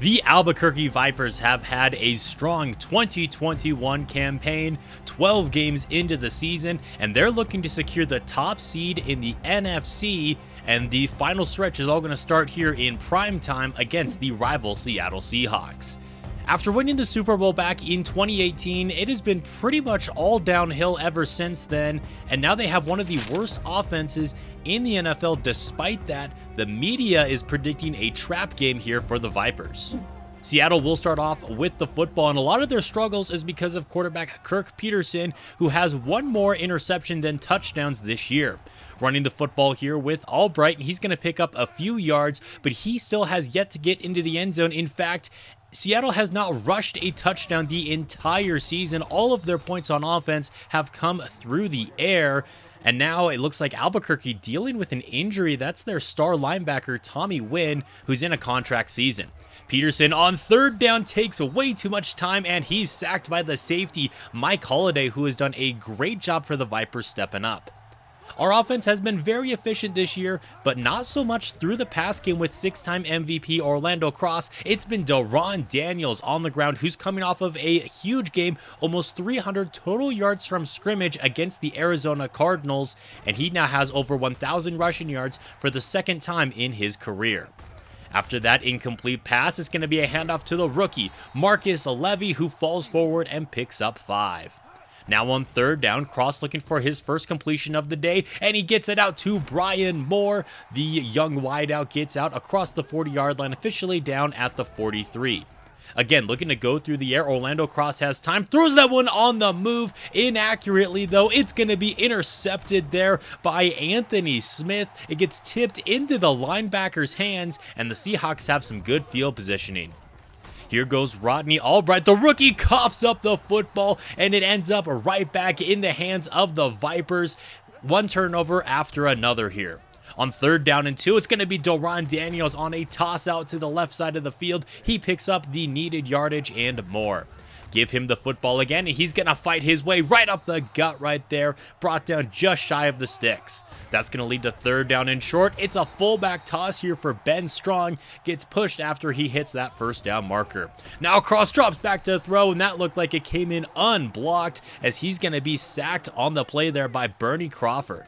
The Albuquerque Vipers have had a strong 2021 campaign, 12 games into the season, and they're looking to secure the top seed in the NFC, and the final stretch is all going to start here in prime time against the rival Seattle Seahawks. After winning the Super Bowl back in 2018, it has been pretty much all downhill ever since then, and now they have one of the worst offenses in the NFL. Despite that, the media is predicting a trap game here for the Vipers. Seattle will start off with the football, and a lot of their struggles is because of quarterback Kirk Peterson, who has one more interception than touchdowns this year. Running the football here with Albright, and he's going to pick up a few yards, but he still has yet to get into the end zone. In fact, Seattle has not rushed a touchdown the entire season. All of their points on offense have come through the air. And now it looks like Albuquerque dealing with an injury. That's their star linebacker, Tommy Wynn, who's in a contract season. Peterson on third down takes way too much time, and he's sacked by the safety, Mike Holliday, who has done a great job for the Vipers stepping up. Our offense has been very efficient this year, but not so much through the pass game with six-time MVP Orlando Cross. It's been Deron Daniels on the ground, who's coming off of a huge game, almost 300 total yards from scrimmage against the Arizona Cardinals, and he now has over 1,000 rushing yards for the second time in his career. After that incomplete pass, it's going to be a handoff to the rookie, Marcus Levy, who falls forward and picks up 5. Now on third down, Cross looking for his first completion of the day, and he gets it out to Brian Moore. The young wideout gets out across the 40-yard line, officially down at the 43. Again, looking to go through the air, Orlando Cross has time, throws that one on the move, inaccurately though. It's going to be intercepted there by Anthony Smith. It gets tipped into the linebacker's hands, and the Seahawks have some good field positioning. Here goes Rodney Albright. The rookie coughs up the football, and it ends up right back in the hands of the Vipers. One turnover after another here. On third down and 2, it's going to be Deron Daniels on a toss out to the left side of the field. He picks up the needed yardage and more. Give him the football again, and he's going to fight his way right up the gut right there. Brought down just shy of the sticks. That's going to lead to third down and short. It's a fullback toss here for Ben Strong. Gets pushed after he hits that first down marker. Now Cross drops back to throw, and that looked like it came in unblocked, as he's going to be sacked on the play there by Bernie Crawford.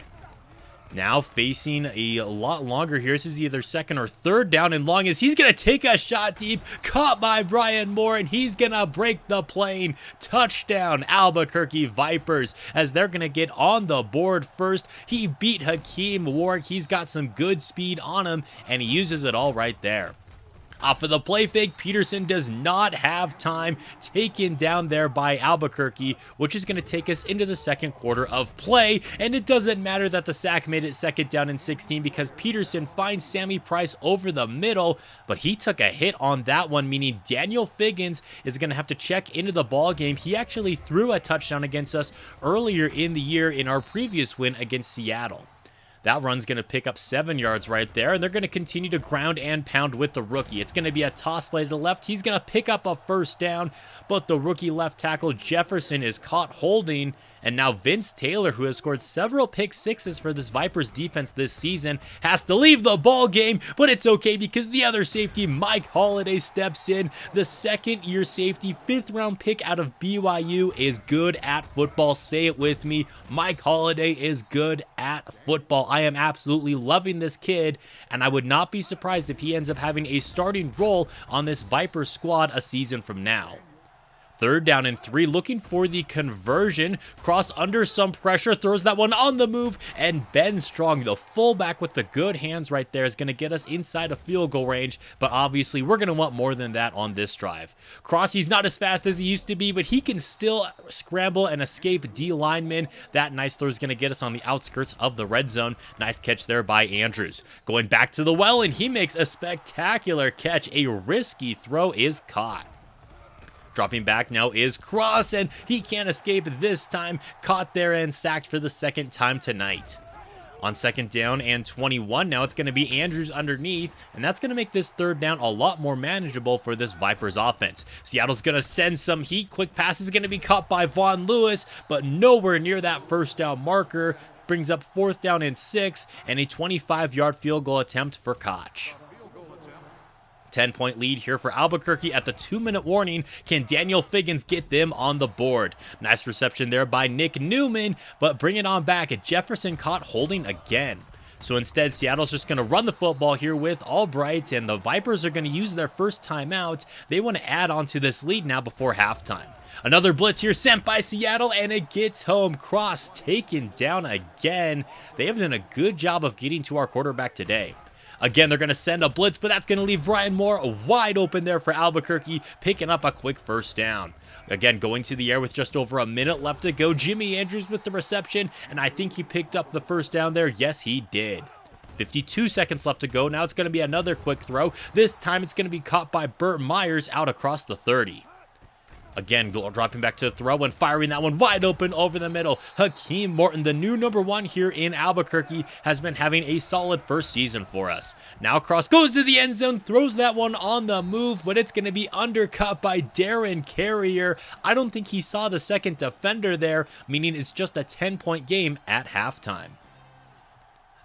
Now facing a lot longer here. This is either second or third down and long, as he's going to take a shot deep, caught by Brian Moore, and he's going to break the plane. Touchdown, Albuquerque Vipers, as they're going to get on the board first. He beat Hakeem Warwick. He's got some good speed on him, and he uses it all right there. Off of the play fake, Peterson does not have time, taken down there by Albuquerque, which is going to take us into the second quarter of play. And it doesn't matter that the sack made it second down and 16, because Peterson finds Sammy Price over the middle, but he took a hit on that one, meaning Daniel Figgins is going to have to check into the ball game. He actually threw a touchdown against us earlier in the year in our previous win against Seattle. That run's going to pick up 7 yards right there, and they're going to continue to ground and pound with the rookie. It's going to be a toss play to the left. He's going to pick up a first down, but the rookie left tackle Jefferson is caught holding, and now Vince Taylor, who has scored several pick sixes for this Vipers defense this season, has to leave the ball game, but it's okay because the other safety, Mike Holliday, steps in. The second-year safety, 5th-round pick out of BYU, is good at football. Say it with me. Mike Holliday is good at football. I am absolutely loving this kid, and I would not be surprised if he ends up having a starting role on this Vipers squad a season from now. Third down and 3, looking for the conversion. Cross under some pressure, throws that one on the move, and Ben Strong, the fullback with the good hands right there, is going to get us inside of field goal range, but obviously we're going to want more than that on this drive. Cross, he's not as fast as he used to be, but he can still scramble and escape D linemen. That nice throw is going to get us on the outskirts of the red zone. Nice catch there by Andrews. Going back to the well, and he makes a spectacular catch. A risky throw is caught. Dropping back now is Cross, and he can't escape this time. Caught there and sacked for the second time tonight. On second down and 21, now it's going to be Andrews underneath, and that's going to make this third down a lot more manageable for this Vipers offense. Seattle's going to send some heat. Quick pass is going to be caught by Vaughn Lewis, but nowhere near that first down marker. Brings up 4th down and 6, and a 25-yard field goal attempt for Koch. 10-point lead here for Albuquerque at the 2-minute warning. Can Daniel Figgins get them on the board? Nice reception there by Nick Newman, but bring it on back. Jefferson caught holding again. So instead, Seattle's just going to run the football here with Albright, and the Vipers are going to use their first timeout. They want to add on to this lead now before halftime. Another blitz here sent by Seattle, and it gets home. Cross taken down again. They have done a good job of getting to our quarterback today. Again, they're going to send a blitz, but that's going to leave Brian Moore wide open there for Albuquerque, picking up a quick first down. Again, going to the air with just over a minute left to go. Jimmy Andrews with the reception, and I think he picked up the first down there. Yes, he did. 52 seconds left to go. Now it's going to be another quick throw. This time it's going to be caught by Burt Myers out across the 30. Again, dropping back to the throw and firing that one wide open over the middle. Hakeem Morton, the new number 1 here in Albuquerque, has been having a solid first season for us. Now cross goes to the end zone, throws that one on the move, but it's going to be undercut by Darren Carrier. I don't think he saw the second defender there, meaning it's just a 10-point game at halftime.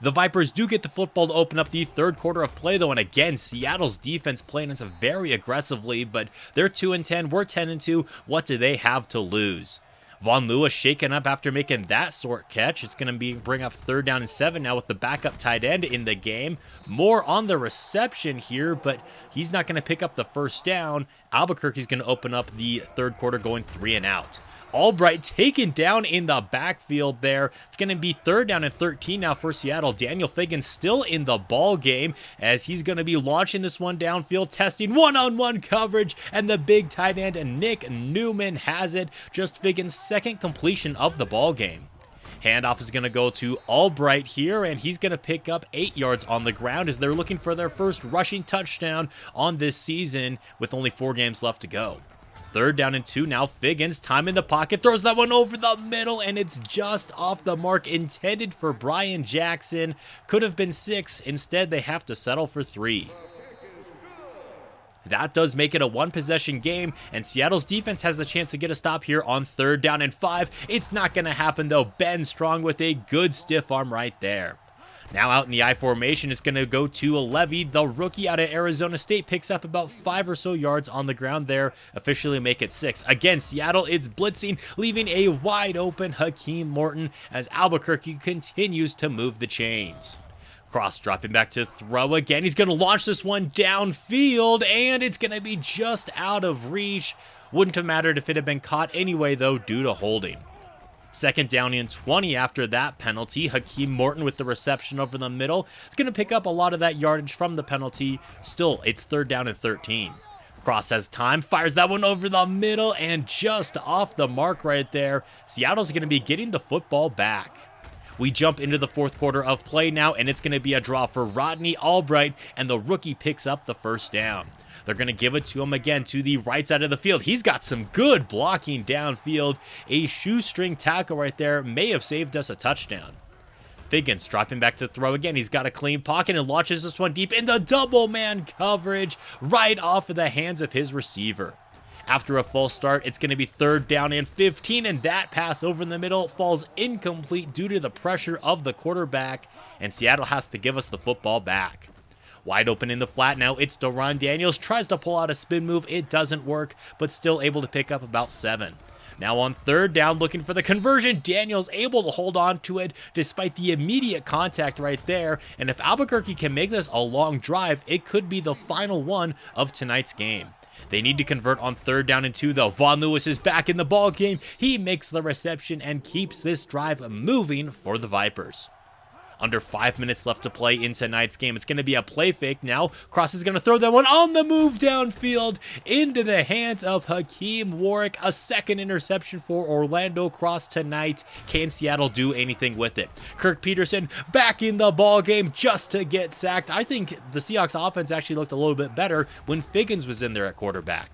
The Vipers do get the football to open up the third quarter of play, though, and again, Seattle's defense playing us very aggressively, but they're 2-10, we're 10-2. What do they have to lose? Von Lewis shaken up after making that short catch. It's going to bring up 3rd down and 7 now with the backup tight end in the game. More on the reception here, but he's not going to pick up the first down. Albuquerque's going to open up the third quarter going 3 and out. Albright taken down in the backfield there. It's going to be 3rd down and 13 now for Seattle. Daniel Figgins still in the ball game as he's going to be launching this one downfield, testing one-on-one coverage, and the big tight end Nick Newman has it. Just Figgins' second completion of the ball game. Handoff is going to go to Albright here, and he's going to pick up 8 yards on the ground as they're looking for their first rushing touchdown on this season with only 4 games left to go. 3rd down and 2 now. Figgins, time in the pocket, throws that one over the middle, and it's just off the mark, intended for Brian Jackson. Could have been 6. Instead, they have to settle for 3. That does make it a 1-possession game, and Seattle's defense has a chance to get a stop here on 3rd down and 5. It's not going to happen, though. Ben Strong with a good stiff arm right there. Now out in the I formation, it's going to go to Levy. The rookie out of Arizona State picks up about 5 or so yards on the ground there, officially make it 6. Again, Seattle is blitzing, leaving a wide open Hakeem Morton as Albuquerque continues to move the chains. Cross dropping back to throw again. He's going to launch this one downfield, and it's going to be just out of reach. Wouldn't have mattered if it had been caught anyway, though, due to holding. 2nd down and 20 after that penalty. Hakeem Morton with the reception over the middle. It's going to pick up a lot of that yardage from the penalty. Still, it's 3rd down and 13. Cross has time, fires that one over the middle, and just off the mark right there. Seattle's going to be getting the football back. We jump into the 4th quarter of play now, and it's going to be a draw for Rodney Albright, and the rookie picks up the first down. They're going to give it to him again to the right side of the field. He's got some good blocking downfield. A shoestring tackle right there may have saved us a touchdown. Figgins dropping back to throw again. He's got a clean pocket and launches this one deep in the double man coverage right off of the hands of his receiver. After a false start, it's going to be 3rd down and 15, and that pass over in the middle falls incomplete due to the pressure of the quarterback, and Seattle has to give us the football back. Wide open in the flat now, it's Deron Daniels, tries to pull out a spin move, it doesn't work, but still able to pick up about 7. Now on 3rd down, looking for the conversion, Daniels able to hold on to it despite the immediate contact right there, and if Albuquerque can make this a long drive, it could be the final one of tonight's game. They need to convert on 3rd down and 2, though. Von Lewis is back in the ball game. He makes the reception and keeps this drive moving for the Vipers. Under 5 minutes left to play in tonight's game. It's going to be a play fake now. Cross is going to throw that one on the move downfield into the hands of Hakeem Warwick. A 2nd interception for Orlando Cross tonight. Can Seattle do anything with it? Kirk Peterson back in the ball game just to get sacked. I think the Seahawks offense actually looked a little bit better when Figgins was in there at quarterback.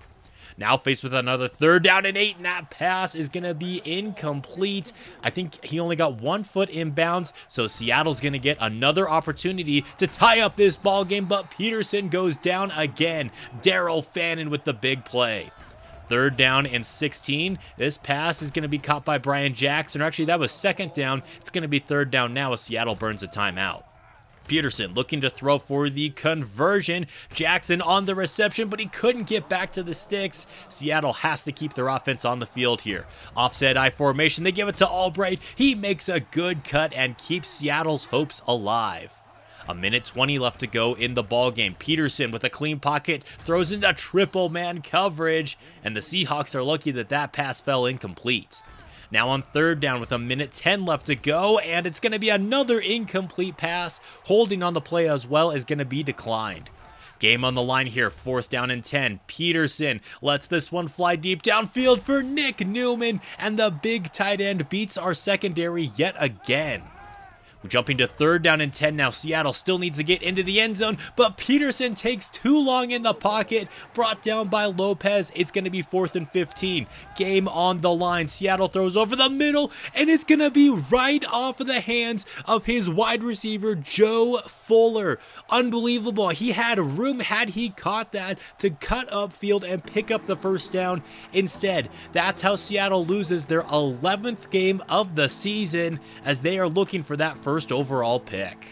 Now faced with another 3rd down and 8, and that pass is going to be incomplete. I think he only got 1 foot in bounds, so Seattle's going to get another opportunity to tie up this ball game, but Peterson goes down again. Darrell Fannin with the big play. 3rd down and 16. This pass is going to be caught by Brian Jackson. Or actually, that was 2nd down. It's going to be 3rd down now as Seattle burns a timeout. Peterson looking to throw for the conversion. Jackson on the reception, but he couldn't get back to the sticks. Seattle has to keep their offense on the field here. Offset I formation, they give it to Albright. He makes a good cut and keeps Seattle's hopes alive. A minute 20 left to go in the ball game. Peterson with a clean pocket throws into triple man coverage, and the Seahawks are lucky that that pass fell incomplete. Now on third down with a minute 10 left to go, and it's going to be another incomplete pass. Holding on the play as well is going to be declined. Game on the line here, 4th down and 10. Peterson lets this one fly deep downfield for Nick Newman, and the big tight end beats our secondary yet again. We're jumping to 3rd down and 10 now. Seattle still needs to get into the end zone, but Peterson takes too long in the pocket. Brought down by Lopez. It's going to be 4th and 15. Game on the line. Seattle throws over the middle, and it's going to be right off of the hands of his wide receiver, Joe Fuller. Unbelievable. He had room, had he caught that, to cut upfield and pick up the first down. Instead, that's how Seattle loses their 11th game of the season, as they are looking for that first overall pick.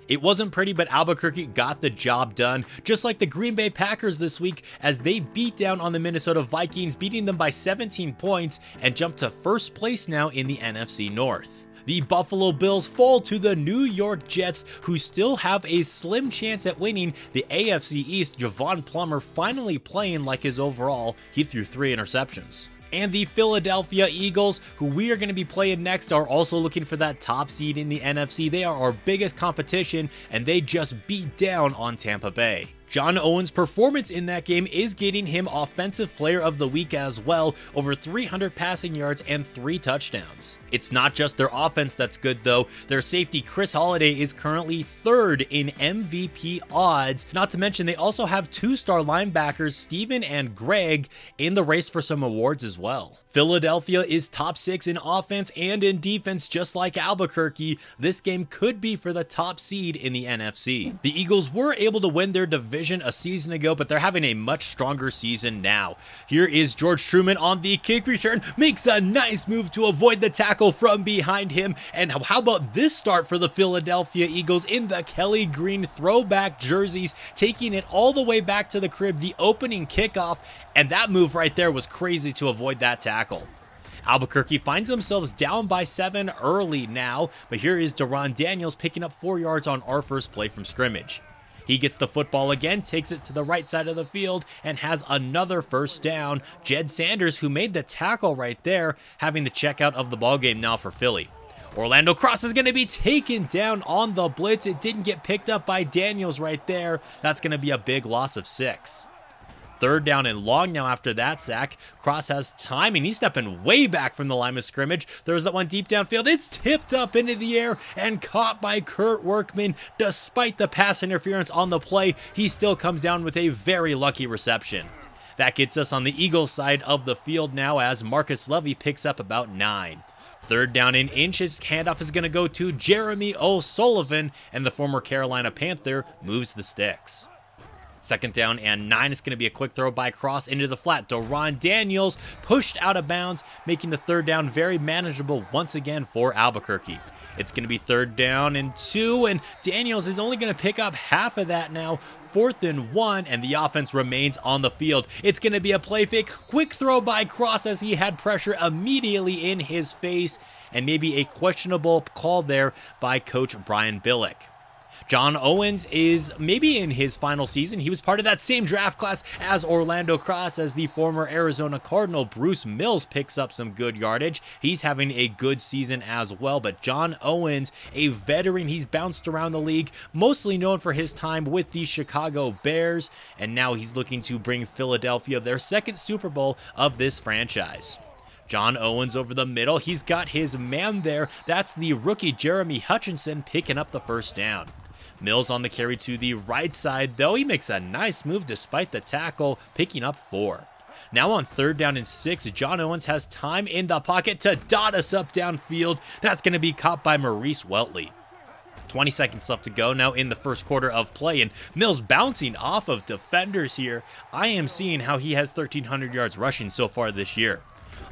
It wasn't pretty, but Albuquerque got the job done, just like the Green Bay Packers this week, as they beat down on the Minnesota Vikings, beating them by 17 points and jumped to first place now in the NFC North. The Buffalo Bills fall to the New York Jets, who still have a slim chance at winning the AFC East. Javon Plummer finally playing like his overall. He threw 3 interceptions. And the Philadelphia Eagles, who we are going to be playing next, are also looking for that top seed in the NFC. They are our biggest competition, and they just beat down on Tampa Bay. John Owens' performance in that game is getting him Offensive Player of the Week as well, over 300 passing yards and 3 touchdowns. It's not just their offense that's good though. Their safety Chris Holiday is currently 3rd in MVP odds. Not to mention they also have 2-star linebackers Steven and Greg in the race for some awards as well. Philadelphia is top 6 in offense and in defense, just like Albuquerque. This game could be for the top seed in the NFC. The Eagles were able to win their division a season ago, but they're having a much stronger season now. Here is George Truman on the kick return, makes a nice move to avoid the tackle from behind him. And how about this start for the Philadelphia Eagles in the Kelly Green throwback jerseys, taking it all the way back to the crib, the opening kickoff, and that move right there was crazy to avoid that tackle. Albuquerque finds themselves down by 7 early now, but here is Deron Daniels picking up 4 yards on our first play from scrimmage. He gets the football again, takes it to the right side of the field, and has another first down. Jed Sanders, who made the tackle right there, having the checkout of the ballgame now for Philly. Orlando Cross is going to be taken down on the blitz. It didn't get picked up by Daniels right there. That's going to be a big loss of 6. 3rd down and long now after that sack. Cross has time, and he's stepping way back from the line of scrimmage. There's that one deep downfield. It's tipped up into the air and caught by Kurt Workman. Despite the pass interference on the play, he still comes down with a very lucky reception. That gets us on the Eagles side of the field now as Marcus Levy picks up about 9. 3rd down and inches. Handoff is going to go to Jeremy O'Sullivan, and the former Carolina Panther moves the sticks. 2nd down and 9. It's going to be a quick throw by Cross into the flat. Deron Daniels pushed out of bounds, making the 3rd down very manageable once again for Albuquerque. It's going to be 3rd down and 2, and Daniels is only going to pick up half of that now. 4th and 1, and the offense remains on the field. It's going to be a play fake. Quick throw by Cross as he had pressure immediately in his face, and maybe a questionable call there by Coach Brian Billick. John Owens is maybe in his final season. He was part of that same draft class as Orlando Cross, as the former Arizona Cardinal Bruce Mills picks up some good yardage. He's having a good season as well, but John Owens, a veteran, he's bounced around the league, mostly known for his time with the Chicago Bears, and now he's looking to bring Philadelphia their 2nd Super Bowl of this franchise. John Owens over the middle. He's got his man there. That's the rookie Jeremy Hutchinson picking up the first down. Mills on the carry to the right side, though. He makes a nice move despite the tackle, picking up 4. Now on 3rd down and 6, John Owens has time in the pocket to dot us up downfield. That's going to be caught by Maurice Weltley. 20 seconds left to go now in the first quarter of play, and Mills bouncing off of defenders here. I am seeing how he has 1,300 yards rushing so far this year.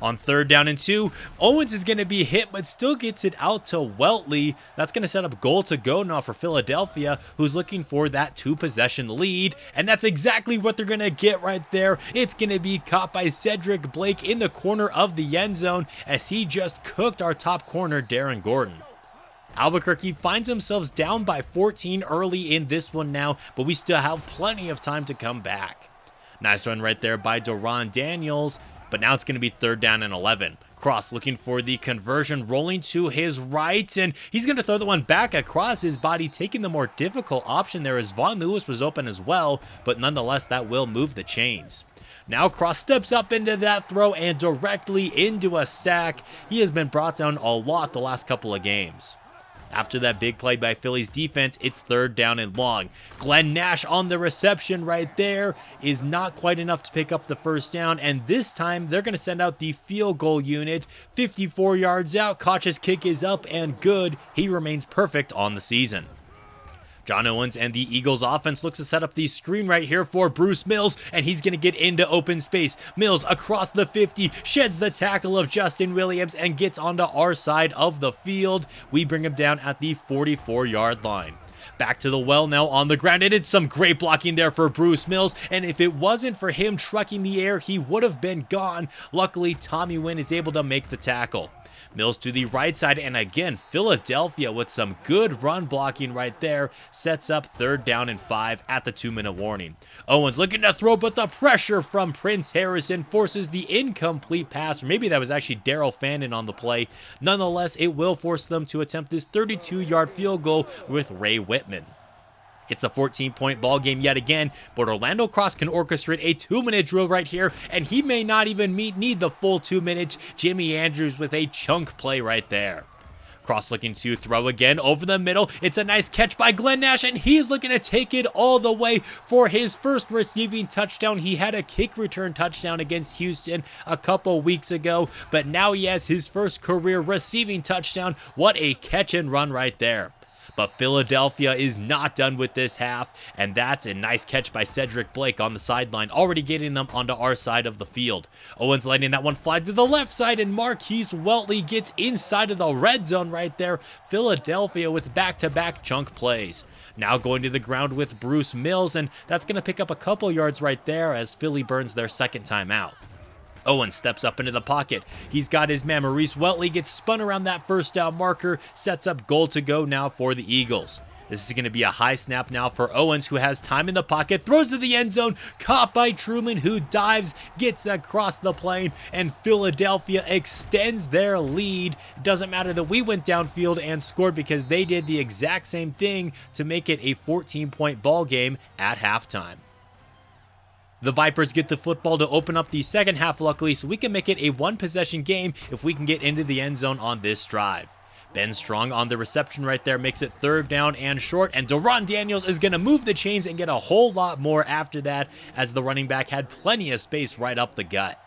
On 3rd down and 2, Owens is going to be hit, but still gets it out to Weltley. That's going to set up goal to go now for Philadelphia, who's looking for that 2-possession lead. And that's exactly what they're going to get right there. It's going to be caught by Cedric Blake in the corner of the end zone as he just cooked our top corner, Darren Gordon. Albuquerque finds themselves down by 14 early in this one now, but we still have plenty of time to come back. Nice run right there by Deron Daniels. But now it's going to be 3rd down and 11. Cross looking for the conversion, rolling to his right, and he's going to throw the one back across his body, taking the more difficult option there as Von Lewis was open as well, but nonetheless that will move the chains. Now Cross steps up into that throw and directly into a sack. He has been brought down a lot the last couple of games. After that big play by Philly's defense, it's 3rd down and long. Glenn Nash on the reception right there is not quite enough to pick up the 1st down, and this time they're going to send out the field goal unit. 54 yards out, Koch's kick is up and good. He remains perfect on the season. John Owens and the Eagles offense looks to set up the screen right here for Bruce Mills, and he's going to get into open space. Mills across the 50, sheds the tackle of Justin Williams and gets onto our side of the field. We bring him down at the 44-yard line. Back to the well now on the ground. It is some great blocking there for Bruce Mills, and if it wasn't for him trucking the air, he would have been gone. Luckily, Tommy Wynn is able to make the tackle. Mills to the right side, and again, Philadelphia with some good run blocking right there sets up 3rd down and 5 at the 2-minute warning. Owens looking to throw, but the pressure from Prince Harrison forces the incomplete pass, or maybe that was actually Daryl Fannin on the play. Nonetheless, it will force them to attempt this 32-yard field goal with Ray Whitman. It's a 14-point ball game yet again, but Orlando Cross can orchestrate a 2-minute drill right here, and he may not even need the full 2 minutes. Jimmy Andrews with a chunk play right there. Cross looking to throw again over the middle. It's a nice catch by Glenn Nash, and he's looking to take it all the way for his first receiving touchdown. He had a kick return touchdown against Houston a couple weeks ago, but now he has his first career receiving touchdown. What a catch and run right there. But Philadelphia is not done with this half, and that's a nice catch by Cedric Blake on the sideline, already getting them onto our side of the field. Owens letting that one fly to the left side, and Marquise Weltley gets inside of the red zone right there. Philadelphia with back-to-back chunk plays. Now going to the ground with Bruce Mills, and that's going to pick up a couple yards right there as Philly burns their 2nd time out. Owens steps up into the pocket. He's got his man Maurice Weltley, gets spun around that 1st down marker, sets up goal to go now for the Eagles. This is going to be a high snap now for Owens, who has time in the pocket, throws to the end zone, caught by Truman, who dives, gets across the plane, and Philadelphia extends their lead. It doesn't matter that we went downfield and scored because they did the exact same thing to make it a 14-point ball game at halftime. The Vipers get the football to open up the 2nd half, luckily, so we can make it a 1-possession game if we can get into the end zone on this drive. Ben Strong on the reception right there makes it 3rd down and short, and Deron Daniels is going to move the chains and get a whole lot more after that, as the running back had plenty of space right up the gut.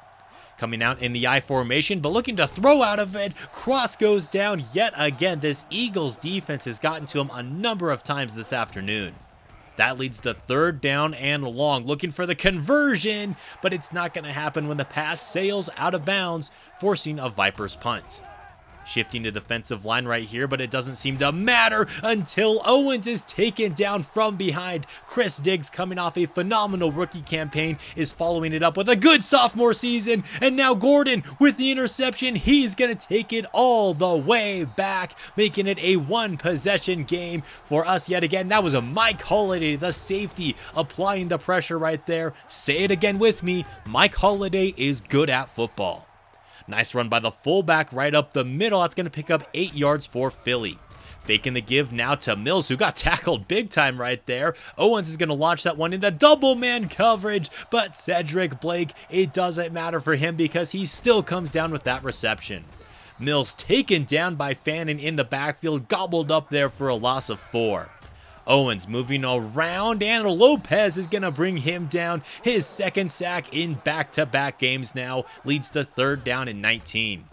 Coming out in the I formation, but looking to throw out of it. Cross goes down yet again. This Eagles defense has gotten to him a number of times this afternoon. That leads to 3rd down and long, looking for the conversion, but it's not going to happen when the pass sails out of bounds, forcing a Vipers punt. Shifting to defensive line right here, but it doesn't seem to matter until Owens is taken down from behind. Chris Diggs, coming off a phenomenal rookie campaign, is following it up with a good sophomore season. And now Gordon with the interception. He's going to take it all the way back, making it a 1-possession game for us yet again. That was a Mike Holliday, the safety, applying the pressure right there. Say it again with me. Mike Holliday is good at football. Nice run by the fullback right up the middle. That's going to pick up 8 yards for Philly. Faking the give now to Mills, who got tackled big time right there. Owens is going to launch that one in the double man coverage, but Cedric Blake, it doesn't matter for him because he still comes down with that reception. Mills taken down by Fannin in the backfield, gobbled up there for a loss of 4. Owens moving around, and Lopez is going to bring him down. His 2nd sack in back-to-back games now leads to 3rd down and 19.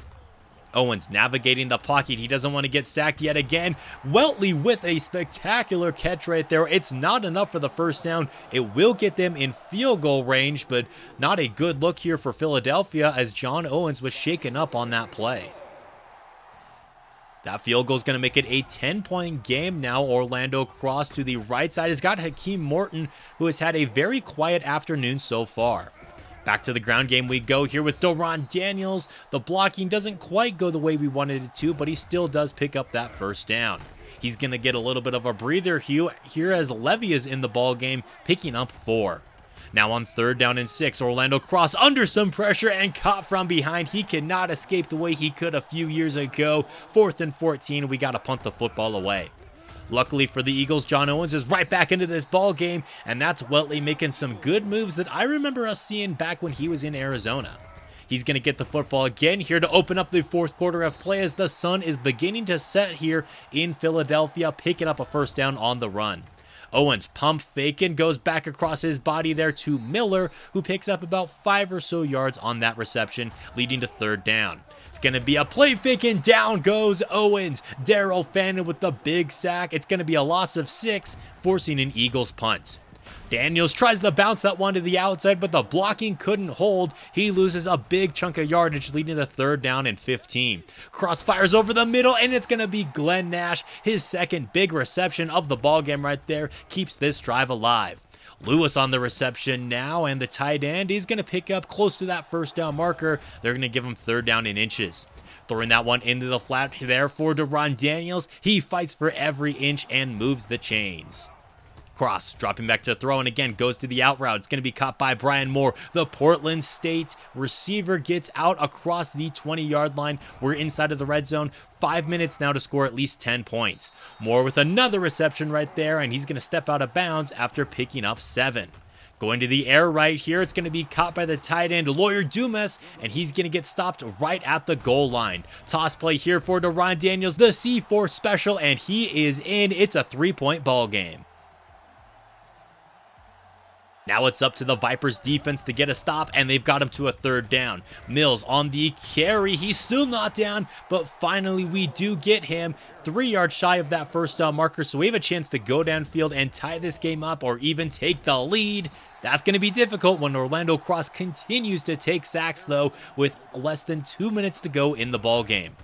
Owens navigating the pocket. He doesn't want to get sacked yet again. Weltley with a spectacular catch right there. It's not enough for the first down. It will get them in field goal range, but not a good look here for Philadelphia as John Owens was shaken up on that play. That field goal is going to make it a 10-point game now. Orlando cross to the right side has got Hakeem Morton, who has had a very quiet afternoon so far. Back to the ground game we go here with Deron Daniels. The blocking doesn't quite go the way we wanted it to, but he still does pick up that first down. He's going to get a little bit of a breather here as Levy is in the ball game, picking up 4. Now on 3rd down and 6, Orlando cross under some pressure and caught from behind. He cannot escape the way he could a few years ago. 4th and 14, we got to punt the football away. Luckily for the Eagles, John Owens is right back into this ball game, and that's Weltley making some good moves that I remember us seeing back when he was in Arizona. He's going to get the football again here to open up the 4th quarter of play as the sun is beginning to set here in Philadelphia, picking up a first down on the run. Owens pump faking, goes back across his body there to Miller, who picks up about 5 or so yards on that reception, leading to 3rd down. It's going to be a play fake and down goes Owens. Darrell Fannin with the big sack. It's going to be a loss of 6, forcing an Eagles punt. Daniels tries to bounce that one to the outside, but the blocking couldn't hold. He loses a big chunk of yardage, leading to 3rd down and 15. Cross fires over the middle, and it's going to be Glenn Nash. His second big reception of the ballgame right there keeps this drive alive. Lewis on the reception now, and the tight end, he's going to pick up close to that first down marker. They're going to give him 3rd down in inches. Throwing that one into the flat there for Deron Daniels. He fights for every inch and moves the chains. Cross, dropping back to throw, and again goes to the out route. It's going to be caught by Brian Moore. The Portland State receiver gets out across the 20-yard line. We're inside of the red zone. 5 minutes now to score at least 10 points. Moore with another reception right there, and he's going to step out of bounds after picking up 7. Going to the air right here, it's going to be caught by the tight end, Lawyer Dumas, and he's going to get stopped right at the goal line. Toss play here for Deron Daniels, the C4 special, and he is in. It's a 3-point ball game. Now it's up to the Vipers defense to get a stop, and they've got him to a 3rd down. Mills on the carry. He's still not down, but finally we do get him 3 yards shy of that first down marker, so we have a chance to go downfield and tie this game up or even take the lead. That's going to be difficult when Orlando Cross continues to take sacks, though, with less than 2 minutes to go in the ball game.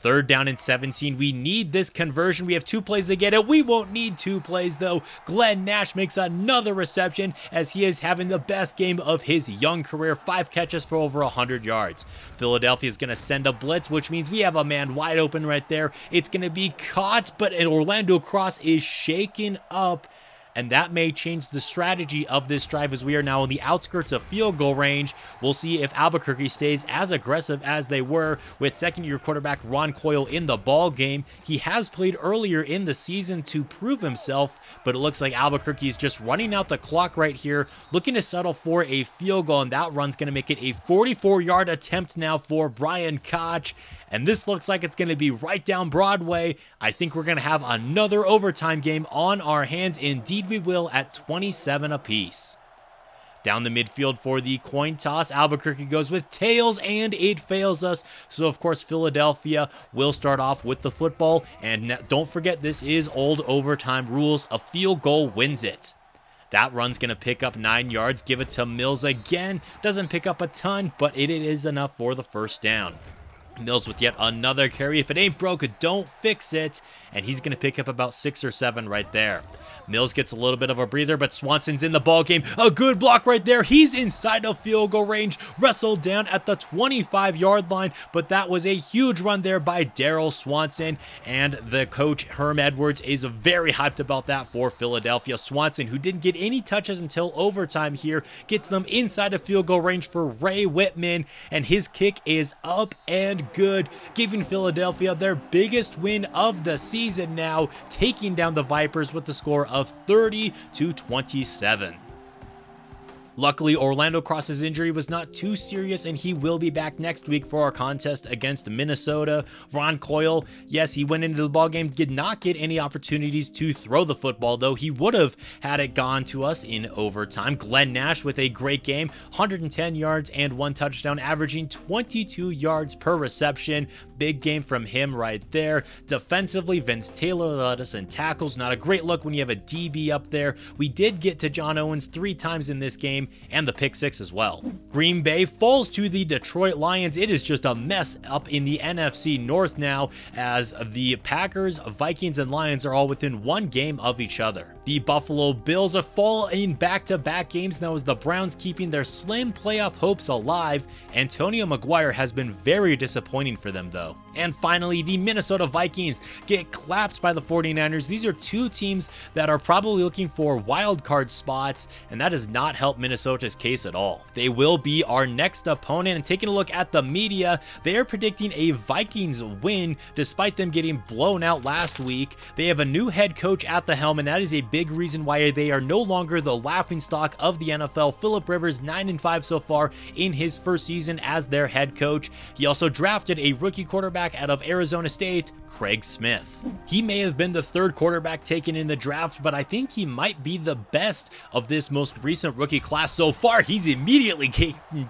3rd down and 17. We need this conversion. We have 2 plays to get it. We won't need 2 plays, though. Glenn Nash makes another reception as he is having the best game of his young career. 5 catches for over 100 yards. Philadelphia is going to send a blitz, which means we have a man wide open right there. It's going to be caught, but an Orlando Cross is shaken up. And that may change the strategy of this drive as we are now on the outskirts of field goal range. We'll see if Albuquerque stays as aggressive as they were with second-year quarterback Ron Coyle in the ball game. He has played earlier in the season to prove himself, but it looks like Albuquerque is just running out the clock right here, looking to settle for a field goal, and that run's going to make it a 44-yard attempt now for Brian Koch. And this looks like it's going to be right down Broadway. I think we're going to have another overtime game on our hands. Indeed we will, at 27 apiece. Down the midfield for the coin toss, Albuquerque goes with tails, and it fails us. So, of course, Philadelphia will start off with the football. And don't forget, this is old overtime rules. A field goal wins it. That run's going to pick up 9 yards. Give it to Mills again. Doesn't pick up a ton, but it is enough for the first down. Mills with yet another carry. If it ain't broke, don't fix it. And he's going to pick up about 6 or 7 right there. Mills gets a little bit of a breather, but Swanson's in the ball game. A good block right there. He's inside of field goal range. Wrestled down at the 25-yard line, but that was a huge run there by Darrell Swanson. And the coach, Herm Edwards, is very hyped about that for Philadelphia. Swanson, who didn't get any touches until overtime here, gets them inside of field goal range for Ray Whitman. And his kick is up and good, giving Philadelphia their biggest win of the season now, taking down the Vipers with the score of 30-27. Luckily, Orlando Cross's injury was not too serious, and he will be back next week for our contest against Minnesota. Ron Coyle, yes, he went into the ballgame, did not get any opportunities to throw the football, though he would have had it gone to us in overtime. Glenn Nash with a great game, 110 yards and 1 touchdown, averaging 22 yards per reception. Big game from him right there. Defensively, Vince Taylor led us in tackles. Not a great look when you have a DB up there. We did get to John Owens 3 times in this game, and the pick 6 as well. Green Bay falls to the Detroit Lions. It is just a mess up in the NFC North now, as the Packers, Vikings, and Lions are all within 1 game of each other. The Buffalo Bills are falling back-to-back games now as the Browns keeping their slim playoff hopes alive. Antonio McGuire has been very disappointing for them though. And finally, the Minnesota Vikings get clapped by the 49ers. These are 2 teams that are probably looking for wild card spots, and that does not help Minnesota's case at all. They will be our next opponent, and taking a look at the media, they are predicting a Vikings win despite them getting blown out last week. They have a new head coach at the helm, and that is a big reason why they are no longer the laughingstock of the NFL. Philip Rivers, 9-5 so far in his first season as their head coach. He also drafted a rookie quarterback out of Arizona State, Craig Smith. He may have been the 3rd quarterback taken in the draft, but I think he might be the best of this most recent rookie class so far. He's immediately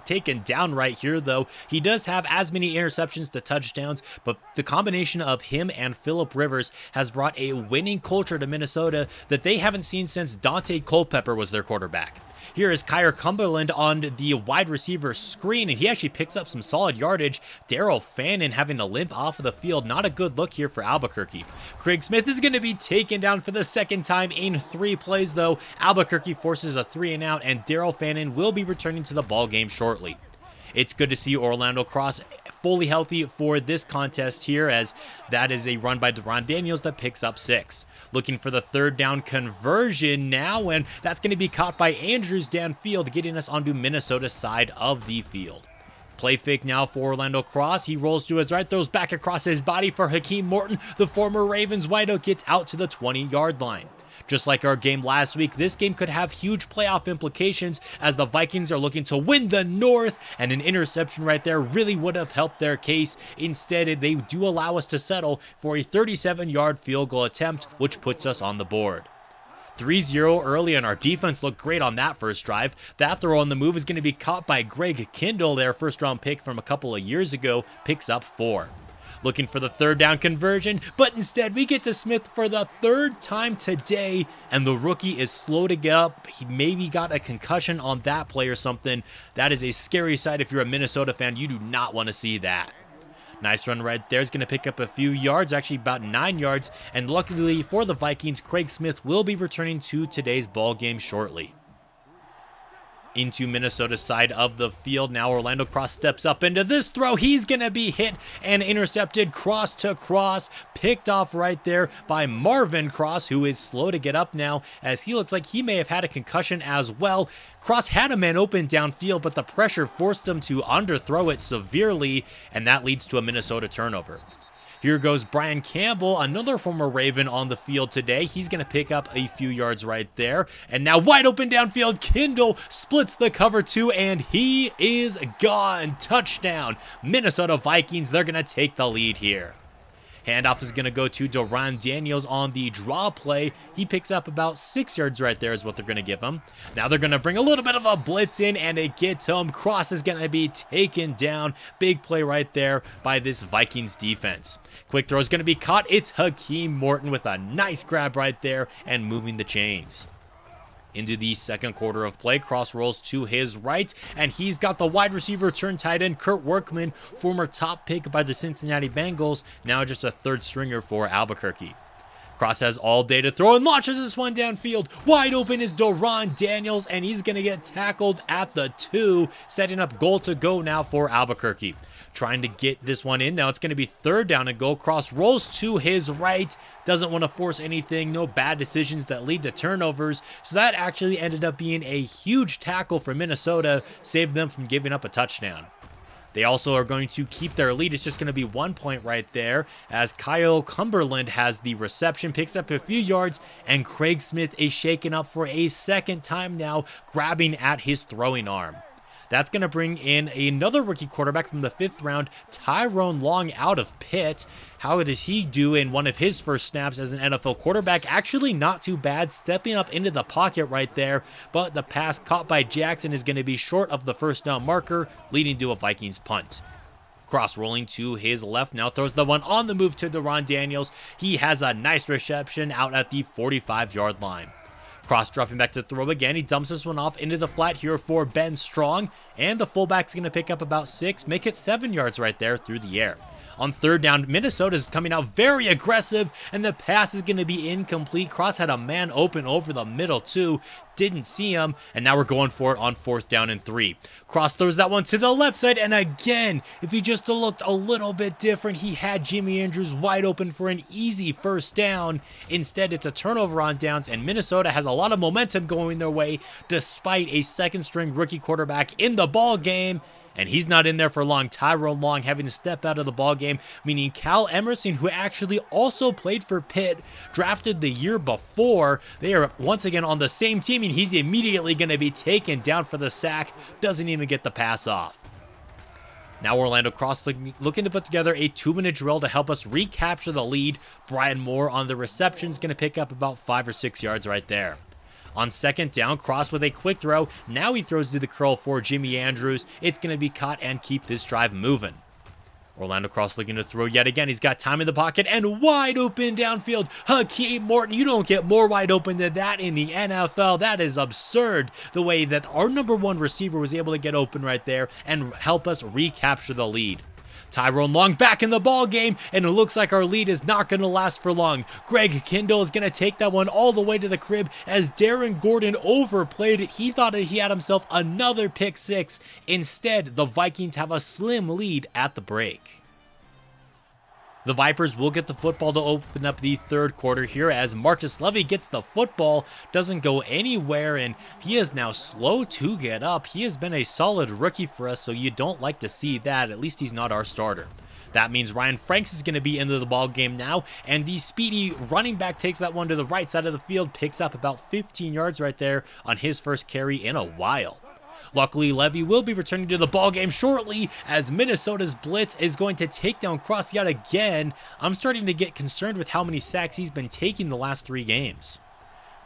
taken down right here though. He does have as many interceptions to touchdowns, but the combination of him and Philip Rivers has brought a winning culture to Minnesota that they haven't seen since Dante Culpepper was their quarterback. Here is Kyer Cumberland on the wide receiver screen, and he actually picks up some solid yardage. Daryl Fannin having to limp off of the field. Not a good look here for Albuquerque. Craig Smith is going to be taken down for the 2nd time in 3 plays, though. Albuquerque forces a 3-and-out, and Daryl Fannin will be returning to the ball game shortly. It's good to see Orlando Cross fully healthy for this contest here, as that is a run by Deron Daniels that picks up 6. Looking for the 3rd down conversion now, and that's going to be caught by Andrews downfield, getting us onto Minnesota's side of the field. Play fake now for Orlando Cross. He rolls to his right, throws back across his body for Hakeem Morton. The former Ravens wideout gets out to the 20-yard line. Just like our game last week, this game could have huge playoff implications as the Vikings are looking to win the North, and an interception right there really would have helped their case. Instead, they do allow us to settle for a 37-yard field goal attempt, which puts us on the board. 3-0 early, and our defense looked great on that first drive. That throw on the move is going to be caught by Greg Kindle, their first-round pick from a couple of years ago, picks up 4. Looking for the 3rd down conversion, but instead we get to Smith for the 3rd time today, and the rookie is slow to get up. He maybe got a concussion on that play or something. That is a scary sight if you're a Minnesota fan. You do not want to see that. Nice run right there. Is going to pick up a few yards, actually about 9 yards, and luckily for the Vikings, Craig Smith will be returning to today's ball game shortly. Into Minnesota's side of the field. Now Orlando Cross steps up into this throw. He's going to be hit and intercepted cross to cross. Picked off right there by Marvin Cross, who is slow to get up now, as he looks like he may have had a concussion as well. Cross had a man open downfield, but the pressure forced him to underthrow it severely, and that leads to a Minnesota turnover. Here goes Brian Campbell, another former Raven on the field today. He's going to pick up a few yards right there. And now wide open downfield, Kindle splits the cover 2, and he is gone. Touchdown. Minnesota Vikings, they're going to take the lead here. Handoff is going to go to Deron Daniels on the draw play. He picks up about 6 yards right there is what they're going to give him. Now they're going to bring a little bit of a blitz in, and it gets home. Cross is going to be taken down. Big play right there by this Vikings defense. Quick throw is going to be caught. It's Hakeem Morton with a nice grab right there and moving the chains. Into the 2nd quarter of play, Cross rolls to his right, and he's got the wide receiver turned tight end, Kurt Workman, former top pick by the Cincinnati Bengals, now just a 3rd stringer for Albuquerque. Cross has all day to throw and launches this one downfield. Wide open is Deron Daniels, and he's going to get tackled at the 2, setting up goal to go now for Albuquerque. Trying to get this one in. Now it's going to be 3rd down and goal. Cross rolls to his right. Doesn't want to force anything. No bad decisions that lead to turnovers. So that actually ended up being a huge tackle for Minnesota. Saved them from giving up a touchdown. They also are going to keep their lead. It's just going to be 1 point right there as Kyle Cumberland has the reception, picks up a few yards, and Craig Smith is shaken up for a second time now, grabbing at his throwing arm. That's going to bring in another rookie quarterback from the 5th round, Tyrone Long out of Pitt. How does he do in one of his first snaps as an NFL quarterback? Actually not too bad, stepping up into the pocket right there, but the pass caught by Jackson is going to be short of the first down marker, leading to a Vikings punt. Cross rolling to his left now, throws the one on the move to Deron Daniels. He has a nice reception out at the 45-yard line. Cross dropping back to throw again. He dumps this one off into the flat here for Ben Strong. And the fullback's going to pick up about 6, make it 7 yards right there through the air. On 3rd down, Minnesota's coming out very aggressive, and the pass is going to be incomplete. Cross had a man open over the middle too. Didn't see him, and now we're going for it on 4th down and 3. Cross throws that one to the left side, and again, if he just looked a little bit different, he had Jimmy Andrews wide open for an easy first down. Instead, it's a turnover on downs, and Minnesota has a lot of momentum going their way despite a second-string rookie quarterback in the ball game. And he's not in there for long. Tyrone Long having to step out of the ball game, meaning Cal Emerson, who actually also played for Pitt, drafted the year before. They are once again on the same team, and he's immediately going to be taken down for the sack. Doesn't even get the pass off. Now Orlando Cross looking to put together a 2-minute drill to help us recapture the lead. Brian Moore on the reception is going to pick up about 5 or 6 yards right there. On 2nd down, Cross with a quick throw. Now he throws to the curl for Jimmy Andrews. It's going to be caught and keep this drive moving. Orlando Cross looking to throw yet again. He's got time in the pocket and wide open downfield. Hakeem Morton, you don't get more wide open than that in the NFL. That is absurd, the way that our #1 receiver was able to get open right there and help us recapture the lead. Tyrone Long back in the ball game, and it looks like our lead is not going to last for long. Greg Kindle is going to take that one all the way to the crib as Darren Gordon overplayed it. He thought that he had himself another pick 6. Instead, the Vikings have a slim lead at the break. The Vipers will get the football to open up the 3rd quarter here as Marcus Levy gets the football, doesn't go anywhere, and he is now slow to get up. He has been a solid rookie for us, so you don't like to see that. At least he's not our starter. That means Ryan Franks is going to be into the ball game now, and the speedy running back takes that one to the right side of the field, picks up about 15 yards right there on his first carry in a while. Luckily, Levy will be returning to the ballgame shortly as Minnesota's blitz is going to take down Cross yet again. I'm starting to get concerned with how many sacks he's been taking the last 3 games.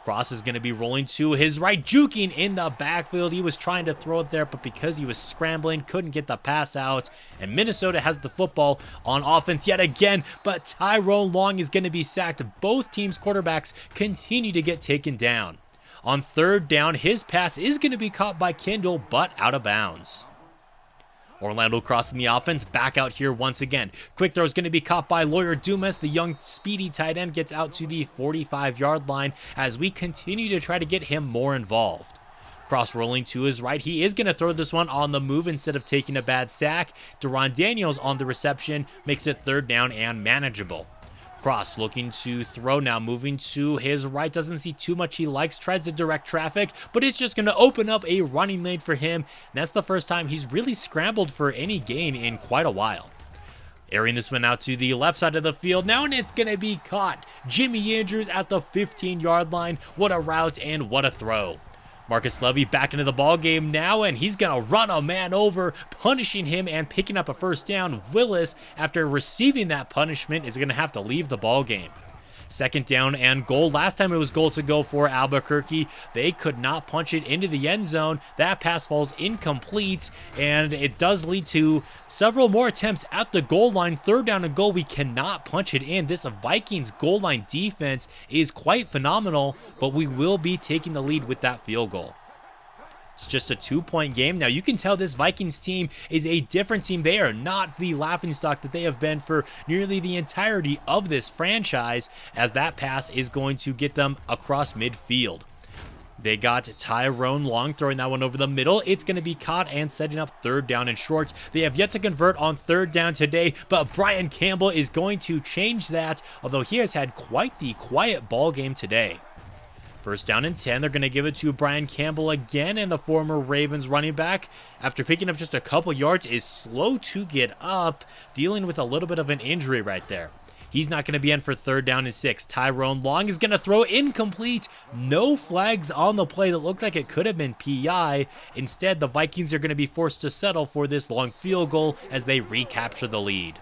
Cross is going to be rolling to his right, juking in the backfield. He was trying to throw it there, but because he was scrambling, couldn't get the pass out. And Minnesota has the football on offense yet again, but Tyrone Long is going to be sacked. Both teams' quarterbacks continue to get taken down. On 3rd down, his pass is going to be caught by Kindle, but out of bounds. Orlando Cross in the offense, back out here once again. Quick throw is going to be caught by Lawyer Dumas. The young, speedy tight end gets out to the 45-yard line as we continue to try to get him more involved. Cross rolling to his right. He is going to throw this one on the move instead of taking a bad sack. Deron Daniels on the reception makes it 3rd down and manageable. Cross looking to throw now, moving to his right, doesn't see too much he likes, tries to direct traffic, but it's just going to open up a running lane for him. And that's the first time he's really scrambled for any gain in quite a while. Airing this one out to the left side of the field now, and it's going to be caught. Jimmy Andrews at the 15-yard line. What a route and what a throw. Marcus Levy back into the ball game now, and he's going to run a man over, punishing him and picking up a first down. Willis, after receiving that punishment, is going to have to leave the ball game. 2nd down and goal. Last time it was goal to go for Albuquerque. They could not punch it into the end zone. That pass falls incomplete, and it does lead to several more attempts at the goal line. 3rd down and goal. We cannot punch it in. This Vikings goal line defense is quite phenomenal, but we will be taking the lead with that field goal. It's just a 2-point game. Now, you can tell this Vikings team is a different team. They are not the laughingstock that they have been for nearly the entirety of this franchise, as that pass is going to get them across midfield. They got Tyrone Long throwing that one over the middle. It's going to be caught and setting up 3rd down and short. They have yet to convert on 3rd down today, but Brian Campbell is going to change that, although he has had quite the quiet ball game today. First down and 10. They're going to give it to Brian Campbell again, and the former Ravens running back, after picking up just a couple yards, is slow to get up, dealing with a little bit of an injury right there. He's not going to be in for third down and 6. Tyrone Long is going to throw incomplete. No flags on the play that looked like it could have been PI. Instead, the Vikings are going to be forced to settle for this long field goal as they recapture the lead.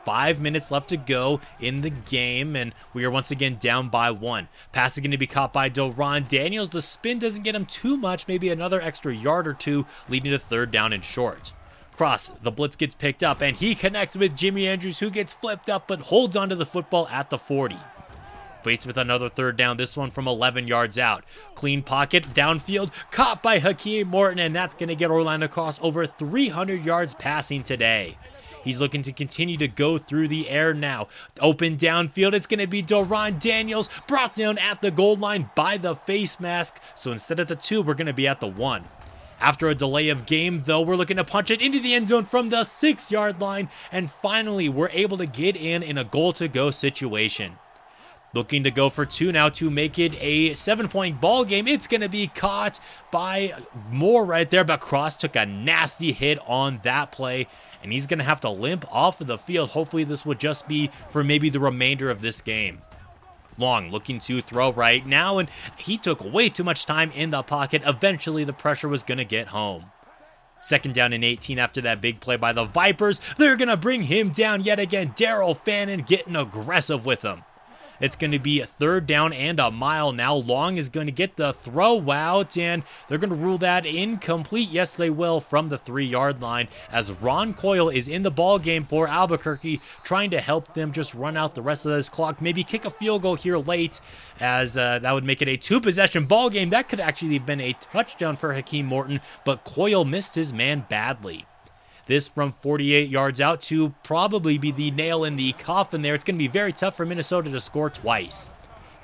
5 minutes left to go in the game, and we are once again down by 1. Pass is going to be caught by Doron Daniels. The spin doesn't get him too much, maybe another extra yard or two, leading to third down and short. Cross, the blitz gets picked up, and he connects with Jimmy Andrews, who gets flipped up but holds onto the football at the 40. Faced with another third down, this one from 11 yards out. Clean pocket, downfield, caught by Hakeem Morton, and that's going to get Orlando Cross over 300 yards passing today. He's looking to continue to go through the air now. Open downfield, it's going to be Doron Daniels, brought down at the goal line by the face mask. So instead of the 2, we're going to be at the 1. After a delay of game, though, we're looking to punch it into the end zone from the 6-yard line. And finally, we're able to get in a goal-to-go situation. Looking to go for 2 now to make it a 7-point ball game. It's going to be caught by Moore right there, but Cross took a nasty hit on that play, and he's going to have to limp off of the field. Hopefully this will just be for maybe the remainder of this game. Long looking to throw right now, and he took way too much time in the pocket. Eventually the pressure was going to get home. Second down and 18 after that big play by the Vipers. They're going to bring him down yet again. Daryl Fannin getting aggressive with him. It's going to be a third down and a mile now. Long is going to get the throw out, and they're going to rule that incomplete. Yes, they will, from the 3-yard line, as Ron Coyle is in the ball game for Albuquerque, trying to help them just run out the rest of this clock. Maybe kick a field goal here late, as that would make it a 2-possession ball game. That could actually have been a touchdown for Hakeem Morton, but Coyle missed his man badly. This from 48 yards out to probably be the nail in the coffin there. It's going to be very tough for Minnesota to score twice.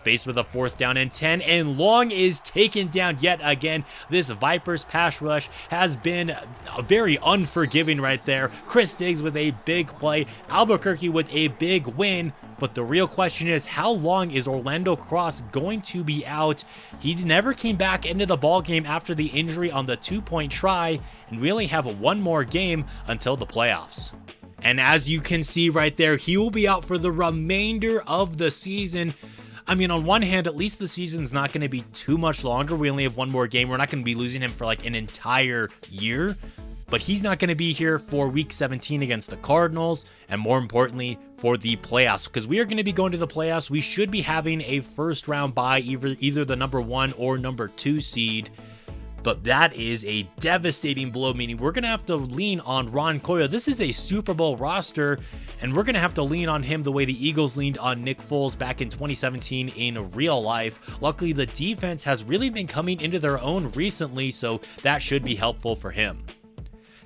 Faced with a 4th down and 10, and Long is taken down yet again. This Vipers pass rush has been very unforgiving right there. Chris Diggs with a big play, Albuquerque with a big win, but the real question is, how long is Orlando Cross going to be out? He never came back into the ball game after the injury on the 2-point try, and we only have one more game until the playoffs. And as you can see right there, he will be out for the remainder of the season. I mean, on one hand, at least the season's not going to be too much longer. We only have one more game. We're not going to be losing him for like an entire year. But he's not going to be here for Week 17 against the Cardinals, and more importantly, for the playoffs. Because we are going to be going to the playoffs. We should be having a first-round bye, either the number 1 or number 2 seed. But that is a devastating blow, meaning we're going to have to lean on Ron Coyle. This is a Super Bowl roster, and we're going to have to lean on him the way the Eagles leaned on Nick Foles back in 2017 in real life. Luckily, the defense has really been coming into their own recently, so that should be helpful for him.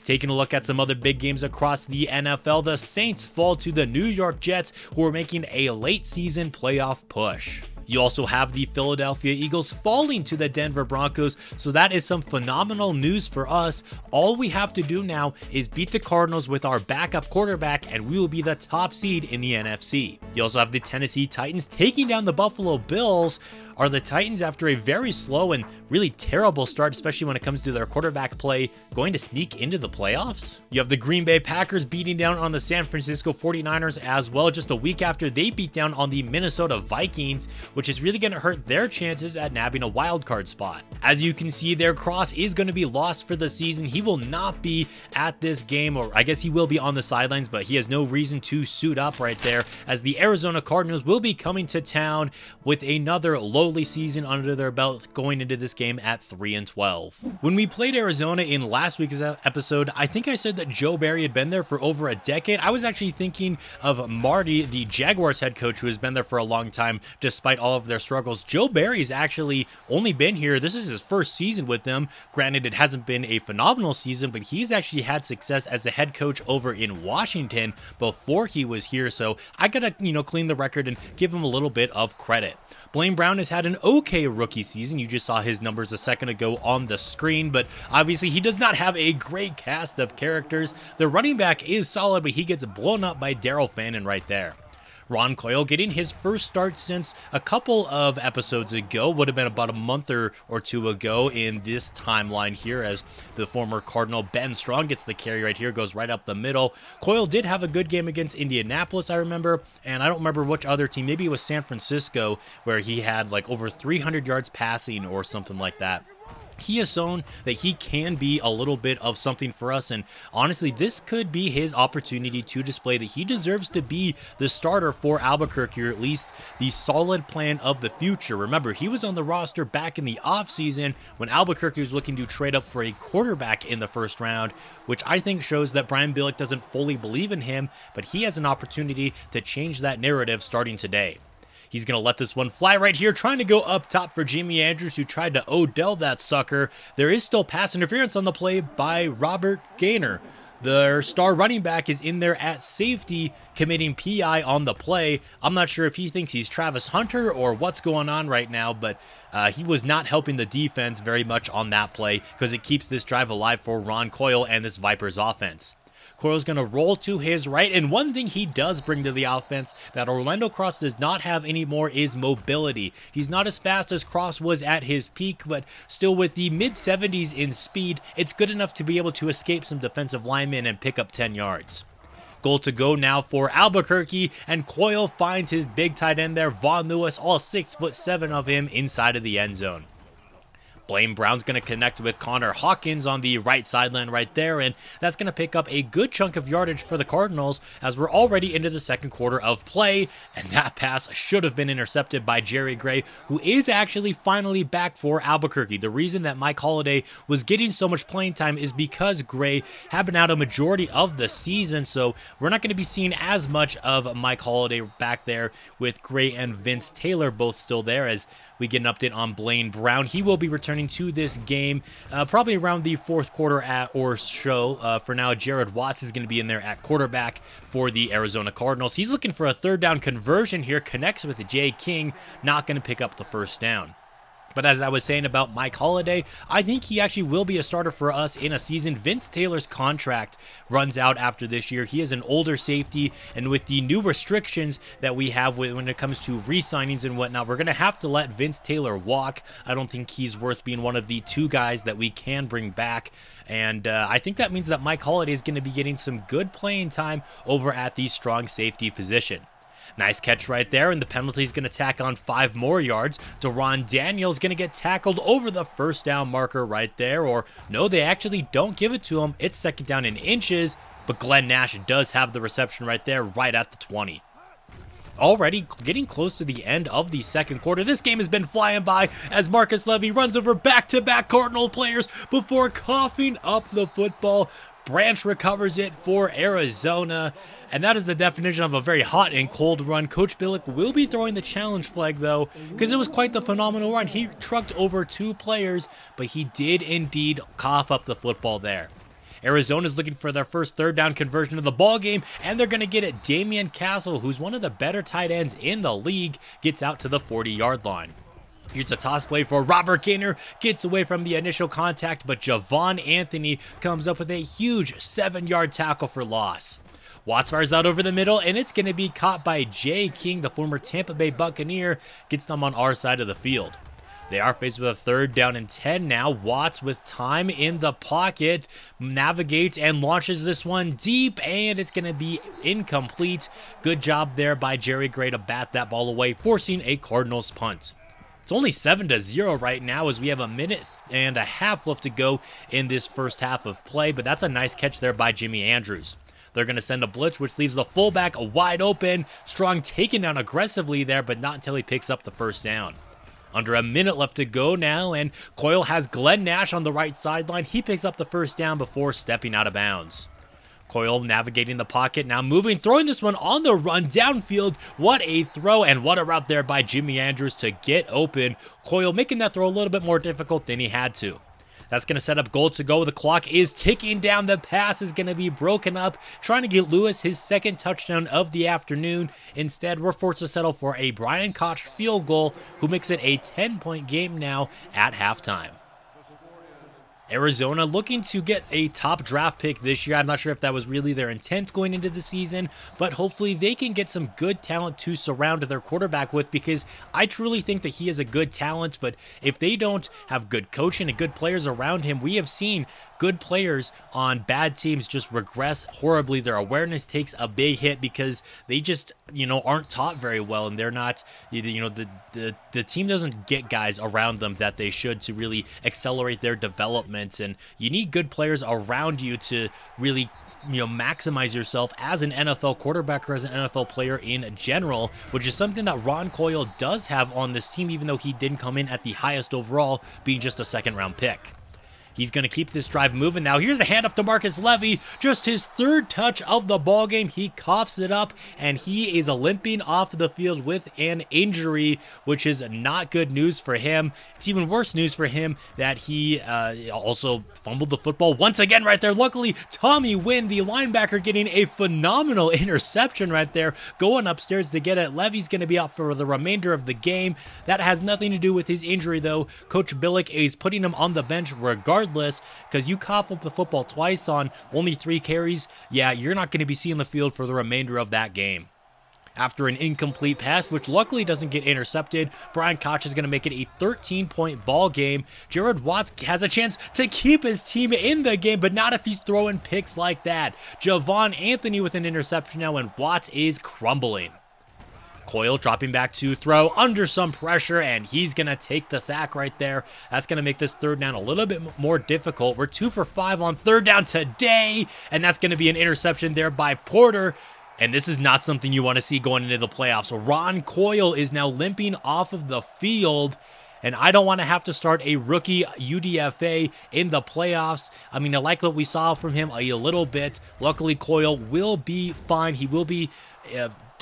Taking a look at some other big games across the NFL, the Saints fall to the New York Jets, who are making a late season playoff push. You also have the Philadelphia Eagles falling to the Denver Broncos, so that is some phenomenal news for us. All we have to do now is beat the Cardinals with our backup quarterback, and we will be the top seed in the NFC. You also have the Tennessee Titans taking down the Buffalo Bills. Are the Titans, after a very slow and really terrible start, especially when it comes to their quarterback play, going to sneak into the playoffs? You have the Green Bay Packers beating down on the San Francisco 49ers as well, just a week after they beat down on the Minnesota Vikings, which is really going to hurt their chances at nabbing a wild card spot. As you can see there, Cross is going to be lost for the season. He will not be at this game, or I guess he will be on the sidelines, but he has no reason to suit up right there, as the Arizona Cardinals will be coming to town with another lowly season under their belt, going into this game at 3-12. When we played Arizona in last week's episode, I think I said that Joe Barry had been there for over a decade. I was actually thinking of Marty, the Jaguars head coach, who has been there for a long time despite all of their struggles. Joe Barry's actually only been here, this is his first season with them. Granted, it hasn't been a phenomenal season, but he's actually had success as a head coach over in Washington before he was here, so I gotta, clean the record and give him a little bit of credit. Blaine Brown has had an okay rookie season. You just saw his numbers a second ago on the screen, but obviously he does not have a great cast of characters. The running back is solid, but he gets blown up by Daryl Fannin right there. Ron Coyle getting his first start since a couple of episodes ago, would have been about a month or two ago in this timeline here, as the former Cardinal Ben Strong gets the carry right here, goes right up the middle. Coyle did have a good game against Indianapolis, I remember, and I don't remember which other team, maybe it was San Francisco, where he had like over 300 yards passing or something like that. He has shown that he can be a little bit of something for us, and honestly, this could be his opportunity to display that he deserves to be the starter for Albuquerque, or at least the solid plan of the future. Remember, he was on the roster back in the offseason when Albuquerque was looking to trade up for a quarterback in the first round, which I think shows that Brian Billick doesn't fully believe in him, but he has an opportunity to change that narrative starting today. He's going to let this one fly right here, trying to go up top for Jimmy Andrews, who tried to Odell that sucker. There is still pass interference on the play by Robert Gaynor. Their star running back is in there at safety, committing PI on the play. I'm not sure if he thinks he's Travis Hunter or what's going on right now, but he was not helping the defense very much on that play, because it keeps this drive alive for Ron Coyle and this Vipers offense. Coyle's going to roll to his right, and one thing he does bring to the offense that Orlando Cross does not have anymore is mobility. He's not as fast as Cross was at his peak, but still with the mid-70s in speed, it's good enough to be able to escape some defensive linemen and pick up 10 yards. Goal to go now for Albuquerque, and Coyle finds his big tight end there, Vaughn Lewis, all 6'7" of him inside of the end zone. Blaine Brown's going to connect with Connor Hawkins on the right sideline right there, and that's going to pick up a good chunk of yardage for the Cardinals as we're already into the second quarter of play, and that pass should have been intercepted by Jerry Gray, who is actually finally back for Albuquerque. The reason that Mike Holliday was getting so much playing time is because Gray had been out a majority of the season, so we're not going to be seeing as much of Mike Holliday back there with Gray and Vince Taylor both still there, as we get an update on Blaine Brown. He will be returning to this game probably around the fourth quarter or so. For now, Jared Watts is going to be in there at quarterback for the Arizona Cardinals. He's looking for a third down conversion here, connects with Jay King, not going to pick up the first down. But as I was saying about Mike Holliday, I think he actually will be a starter for us in a season. Vince Taylor's contract runs out after this year. He is an older safety, and with the new restrictions that we have when it comes to re-signings and whatnot, we're going to have to let Vince Taylor walk. I don't think he's worth being one of the two guys that we can bring back. And I think that means that Mike Holliday is going to be getting some good playing time over at the strong safety position. Nice catch right there, and the penalty is going to tack on 5 more yards. Deron Daniels going to get tackled over the first down marker right there, or no, they actually don't give it to him. It's second down in inches, but Glenn Nash does have the reception right there, right at the 20. Already getting close to the end of the second quarter. This game has been flying by as Marcus Levy runs over back-to-back Cardinal players before coughing up the football. Branch recovers it for Arizona, and that is the definition of a very hot and cold run. Coach Billick will be throwing the challenge flag, though, because it was quite the phenomenal run. He trucked over 2 players, but he did indeed cough up the football there. Arizona's looking for their first third down conversion of the ball game, and they're going to get it. Damian Castle, who's one of the better tight ends in the league, gets out to the 40-yard line. Here's a toss play for Robert Gaynor, gets away from the initial contact, but Javon Anthony comes up with a huge 7-yard tackle for loss. Watts fires out over the middle, and it's going to be caught by Jay King, the former Tampa Bay Buccaneer, gets them on our side of the field. They are faced with a third down and 10 now. Watts, with time in the pocket, navigates and launches this one deep, and it's going to be incomplete. Good job there by Jerry Gray to bat that ball away, forcing a Cardinals punt. It's only 7-0 right now as we have a minute and a half left to go in this first half of play, but that's a nice catch there by Jimmy Andrews. They're going to send a blitz, which leaves the fullback wide open. Strong taken down aggressively there, but not until he picks up the first down. Under a minute left to go now, and Coyle has Glenn Nash on the right sideline. He picks up the first down before stepping out of bounds. Coyle navigating the pocket, now moving, throwing this one on the run downfield. What a throw, and what a route there by Jimmy Andrews to get open. Coyle making that throw a little bit more difficult than he had to. That's going to set up goal to go. The clock is ticking down. The pass is going to be broken up, trying to get Lewis his second touchdown of the afternoon. Instead, we're forced to settle for a Brian Koch field goal, who makes it a 10-point game now at halftime. Arizona looking to get a top draft pick this year. I'm not sure if that was really their intent going into the season, but hopefully they can get some good talent to surround their quarterback with, because I truly think that he is a good talent, but if they don't have good coaching and good players around him, we have seen good players on bad teams just regress horribly. Their awareness takes a big hit because they just, aren't taught very well, and they're not, the team doesn't get guys around them that they should to really accelerate their development. And you need good players around you to really maximize yourself as an NFL quarterback or as an NFL player in general, which is something that Ron Coyle does have on this team, even though he didn't come in at the highest overall, being just a second-round pick. He's going to keep this drive moving. Now, here's a handoff to Marcus Levy. Just his third touch of the ball game. He coughs it up, and he is limping off the field with an injury, which is not good news for him. It's even worse news for him that he also fumbled the football once again right there. Luckily, Tommy Wynn, the linebacker, getting a phenomenal interception right there, going upstairs to get it. Levy's going to be out for the remainder of the game. That has nothing to do with his injury, though. Coach Billick is putting him on the bench regardless, because you cough up the football twice on only 3 carries. Yeah, you're not going to be seeing the field for the remainder of that game. After an incomplete pass, which luckily doesn't get intercepted, Brian Koch is going to make it a 13-point ball game. Jared Watts has a chance to keep his team in the game, but not if he's throwing picks like that. Javon Anthony with an interception now, and Watts is crumbling. Coyle dropping back to throw under some pressure, and he's going to take the sack right there. That's going to make this third down a little bit more difficult. We're 2 for 5 on third down today, and that's going to be an interception there by Porter. And this is not something you want to see going into the playoffs. So Ron Coyle is now limping off of the field, and I don't want to have to start a rookie UDFA in the playoffs. I mean, I like what we saw from him a little bit. Luckily, Coyle will be fine. He will be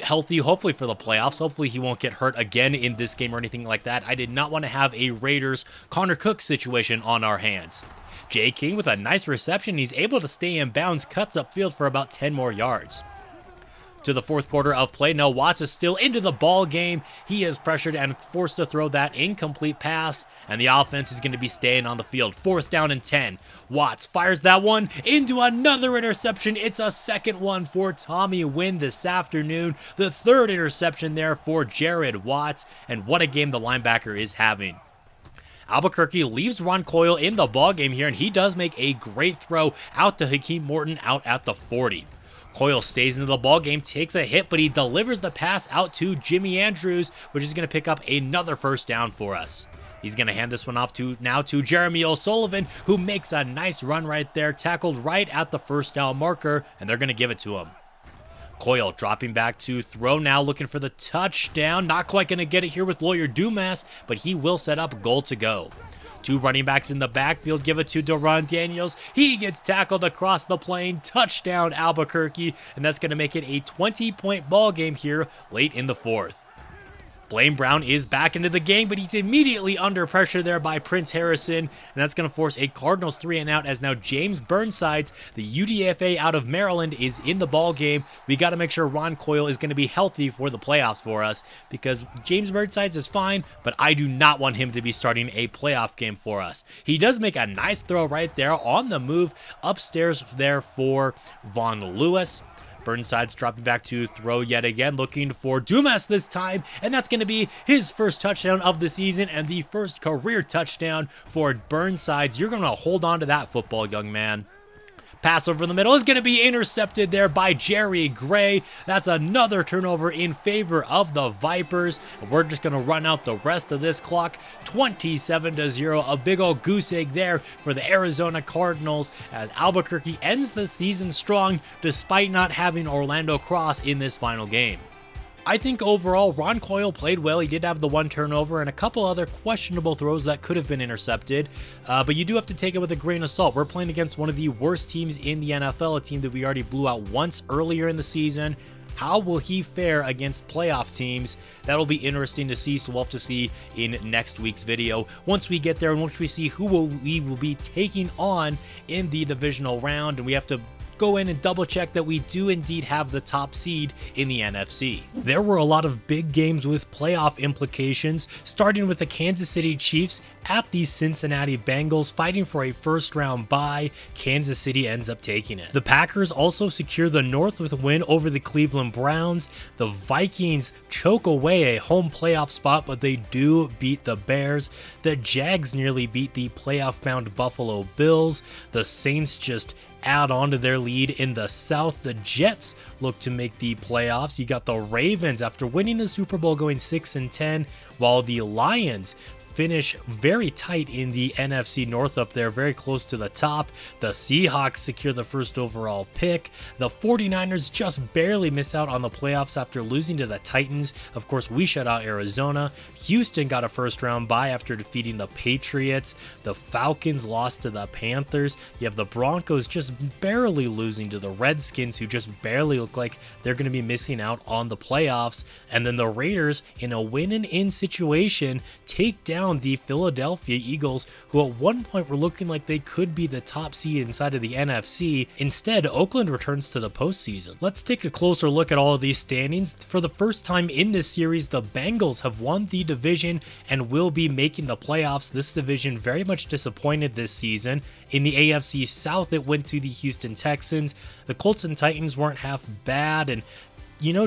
healthy, hopefully, for the playoffs. Hopefully he won't get hurt again in this game or anything like that. I did not want to have a Raiders Connor Cook situation on our hands. Jay King with a nice reception. He's able to stay in bounds, cuts upfield for about 10 more yards. To the fourth quarter of play. Now Watts is still into the ball game. He is pressured and forced to throw that incomplete pass, and the offense is going to be staying on the field. 4th down and 10. Watts fires that one into another interception. It's a second one for Tommy Wynn this afternoon. The 3rd interception there for Jared Watts, and what a game the linebacker is having. Albuquerque leaves Ron Coyle in the ball game here, and he does make a great throw out to Hakeem Morton out at the 40. Coyle stays into the ball game, takes a hit, but he delivers the pass out to Jimmy Andrews, which is going to pick up another first down for us. He's going to hand this one off to Jeremy O'Sullivan, who makes a nice run right there, tackled right at the first down marker, and they're going to give it to him. Coyle dropping back to throw now, looking for the touchdown. Not quite going to get it here with Lawyer Dumas, but he will set up goal to go. 2 running backs in the backfield, give it to Deron Daniels. He gets tackled across the plane. Touchdown, Albuquerque, and that's going to make it a 20-point ball game here late in the 4th. Blaine Brown is back into the game, but he's immediately under pressure there by Prince Harrison, and that's going to force a Cardinals 3-and-out as now James Burnsides, the UDFA out of Maryland, is in the ball game. We got to make sure Ron Coyle is going to be healthy for the playoffs for us, because James Burnsides is fine, but I do not want him to be starting a playoff game for us. He does make a nice throw right there on the move upstairs there for Von Lewis. Burnside's dropping back to throw yet again, looking for Dumas this time, and that's going to be his first touchdown of the season and the first career touchdown for Burnsides. You're going to hold on to that football, young man. Pass over the middle is going to be intercepted there by Jerry Gray. That's another turnover in favor of the Vipers. We're just going to run out the rest of this clock. 27-0, a big old goose egg there for the Arizona Cardinals as Albuquerque ends the season strong despite not having Orlando Cross in this final game. I think overall, Ron Coyle played well. He did have the 1 turnover and a couple other questionable throws that could have been intercepted, but you do have to take it with a grain of salt. We're playing against one of the worst teams in the NFL, a team that we already blew out once earlier in the season. How will he fare against playoff teams? That'll be interesting to see, so we'll have to see in next week's video. Once we get there and once we see who we will be taking on in the divisional round, and we have to go in and double check that we do indeed have the top seed in the NFC. There were a lot of big games with playoff implications, starting with the Kansas City Chiefs at the Cincinnati Bengals fighting for a first round bye. Kansas City ends up taking it. The Packers also secure the North with a win over the Cleveland Browns. The Vikings choke away a home playoff spot, but they do beat the Bears. The Jags nearly beat the playoff-bound Buffalo Bills. The Saints just add on to their lead in the South. The Jets look to make the playoffs. You got the Ravens after winning the Super Bowl going 6-10, while the Lions finish very tight in the NFC North up there, very close to the top. The Seahawks secure the first overall pick. The 49ers just barely miss out on the playoffs after losing to the Titans. Of course, we shut out Arizona. Houston got a first round bye after defeating the Patriots. The Falcons lost to the Panthers. You have the Broncos just barely losing to the Redskins, who just barely look like they're going to be missing out on the playoffs. And then the Raiders, in a win-and-in situation, take down the Philadelphia Eagles, who at one point were looking like they could be the top seed inside of the NFC. Instead, Oakland returns to the postseason. Let's take a closer look at all of these standings. For the first time in this series, the Bengals have won the division and will be making the playoffs. This division very much disappointed this season. In the AFC South, it went to the Houston Texans. The Colts and Titans weren't half bad, and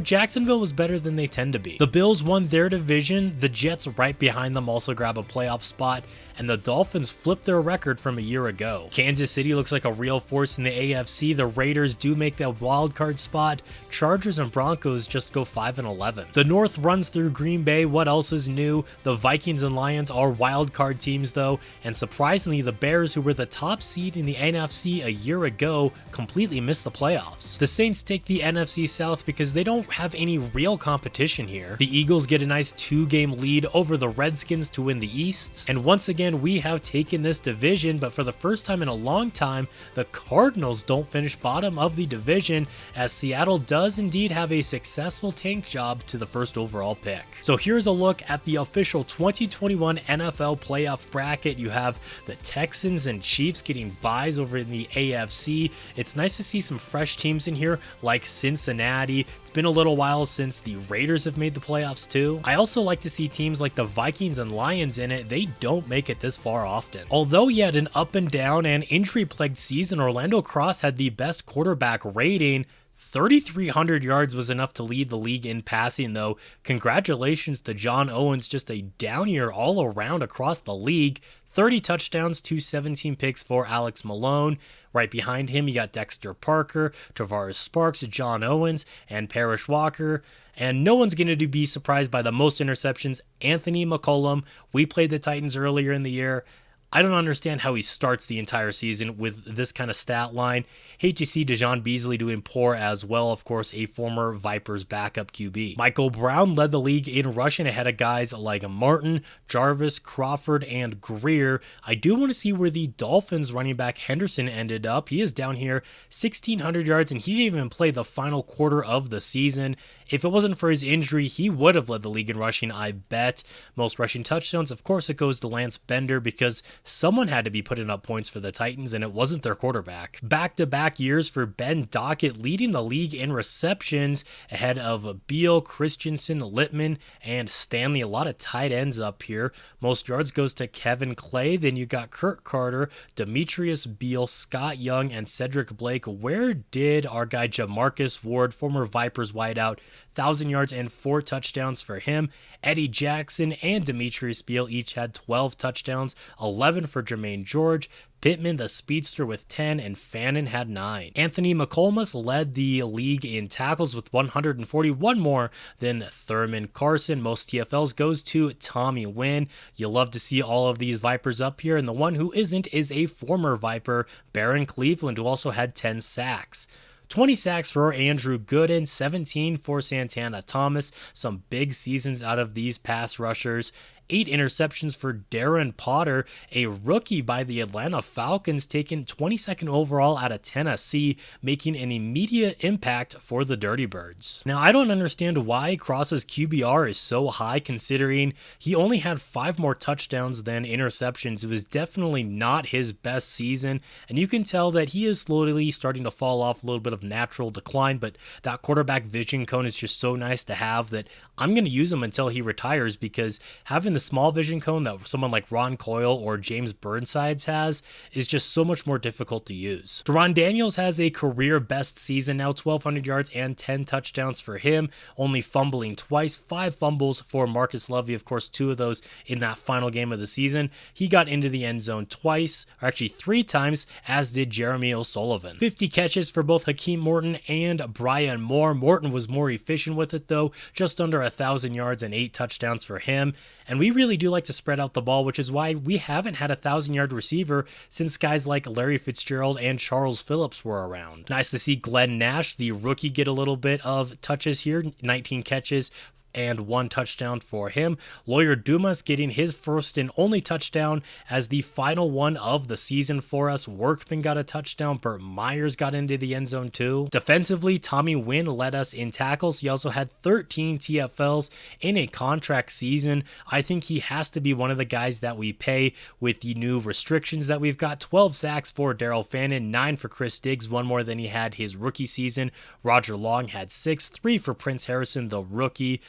Jacksonville was better than they tend to be. The Bills won their division. The Jets right behind them also grab a playoff spot, and the Dolphins flipped their record from a year ago. Kansas City looks like a real force in the AFC. The Raiders do make that wild card spot. Chargers and Broncos just go 5-11. The North runs through Green Bay. What else is new? The Vikings and Lions are wild card teams though, and surprisingly, the Bears, who were the top seed in the NFC a year ago, completely missed the playoffs. The Saints take the NFC South because they don't have any real competition here. The Eagles get a nice 2-game lead over the Redskins to win the East. And once again, we have taken this division, but for the first time in a long time, the Cardinals don't finish bottom of the division, as Seattle does indeed have a successful tank job to the first overall pick. So here's a look at the official 2021 NFL playoff bracket. You have the Texans and Chiefs getting byes over in the AFC. It's nice to see some fresh teams in here like Cincinnati. It's been a little while since the Raiders have made the playoffs too. I also like to see teams like the Vikings and Lions in it. They don't make it this far often. Although he had an up and down and injury-plagued season, Orlando Cross had the best quarterback rating. 3,300 yards was enough to lead the league in passing though. Congratulations to John Owens, just a down year all around across the league. 30 touchdowns to 17 picks for Alex Malone. Right behind him, you got Dexter Parker, Tavares Sparks, John Owens, and Parrish Walker. And no one's going to be surprised by the most interceptions, Anthony McCollum. We played the Titans earlier in the year. I don't understand how he starts the entire season with this kind of stat line. Hate to see Dejon Beasley doing poor as well, of course, a former Vipers backup QB. Michael Brown led the league in rushing ahead of guys like Martin, Jarvis, Crawford, and Greer. I do want to see where the Dolphins running back Henderson ended up. He is down here 1,600 yards, and he didn't even play the final quarter of the season. If it wasn't for his injury, he would have led the league in rushing, I bet. Most rushing touchdowns, of course, it goes to Lance Bender because someone had to be putting up points for the Titans, and it wasn't their quarterback. Back-to-back years for Ben Dockett, leading the league in receptions ahead of Beal, Christensen, Littman, and Stanley. A lot of tight ends up here. Most yards goes to Kevin Clay. Then you got Kurt Carter, Demetrius Beal, Scott Young, and Cedric Blake. Where did our guy Jamarcus Ward, former Vipers wideout, 1,000 yards and 4 touchdowns for him. Eddie Jackson and Demetrius Beal each had 12 touchdowns, 11 for Jermaine George. Pittman, the speedster, with 10, and Fannin had 9. Anthony McComas led the league in tackles with 141 more than Thurman Carson. Most TFLs goes to Tommy Wynn. You love to see all of these Vipers up here, and the one who isn't is a former Viper, Baron Cleveland, who also had 10 sacks. 20 sacks for Andrew Gooden, 17 for Santana Thomas. Some big seasons out of these pass rushers. 8 interceptions for Darren Potter, a rookie by the Atlanta Falcons, taken 22nd overall out of Tennessee, making an immediate impact for the Dirty Birds. Now, I don't understand why Cross's QBR is so high considering he only had 5 more touchdowns than interceptions. It was definitely not his best season, and you can tell that he is slowly starting to fall off, a little bit of natural decline, but that quarterback vision cone is just so nice to have that I'm going to use him until he retires, because having the small vision cone that someone like Ron Coyle or James Burnsides has is just so much more difficult to use. Deron Daniels has a career best season now, 1,200 yards and 10 touchdowns for him, only fumbling twice, 5 fumbles for Marcus Lovey, of course 2 of those in that final game of the season. He got into the end zone twice, or actually 3 times, as did Jeremy O'Sullivan. 50 catches for both Hakeem Morton and Brian Moore. Morton was more efficient with it though, just under 1,000 yards and 8 touchdowns for him. And we really do like to spread out the ball, which is why we haven't had a 1,000-yard receiver since guys like Larry Fitzgerald and Charles Phillips were around. Nice to see Glenn Nash, the rookie, get a little bit of touches here, 19 catches and 1 touchdown for him. Lawyer Dumas getting his first and only touchdown as the final one of the season for us. Workman got a touchdown. Burt Myers got into the end zone too. Defensively, Tommy Wynn led us in tackles. He also had 13 TFLs in a contract season. I think he has to be one of the guys that we pay with the new restrictions that we've got. 12 sacks for Daryl Fannin, 9 for Chris Diggs, 1 more than he had his rookie season. Roger Long had 6, 3 for Prince Harrison, the rookie,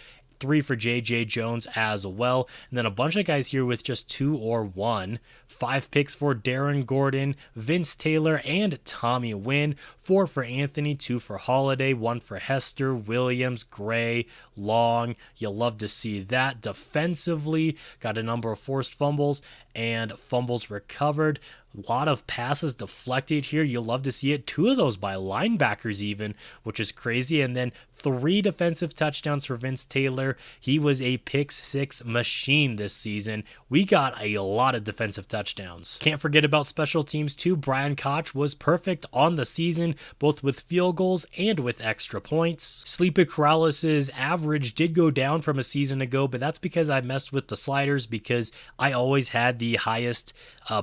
3 for J.J. Jones as well. And then a bunch of guys here with just 2 or 1. 5 picks for Darren Gordon, Vince Taylor, and Tommy Wynn. 4 for Anthony, 2 for Holiday, 1 for Hester, Williams, Gray, Long. You'll love to see that. Defensively, got a number of forced fumbles and fumbles recovered. A lot of passes deflected here. You'll love to see it. 2 of those by linebackers even, which is crazy. And then 3 defensive touchdowns for Vince Taylor. He was a pick-6 machine this season. We got a lot of defensive touchdowns. Can't forget about special teams too. Brian Koch was perfect on the season, both with field goals and with extra points. Sleepy Corrales' average did go down from a season ago, but that's because I messed with the sliders, because I always had the highest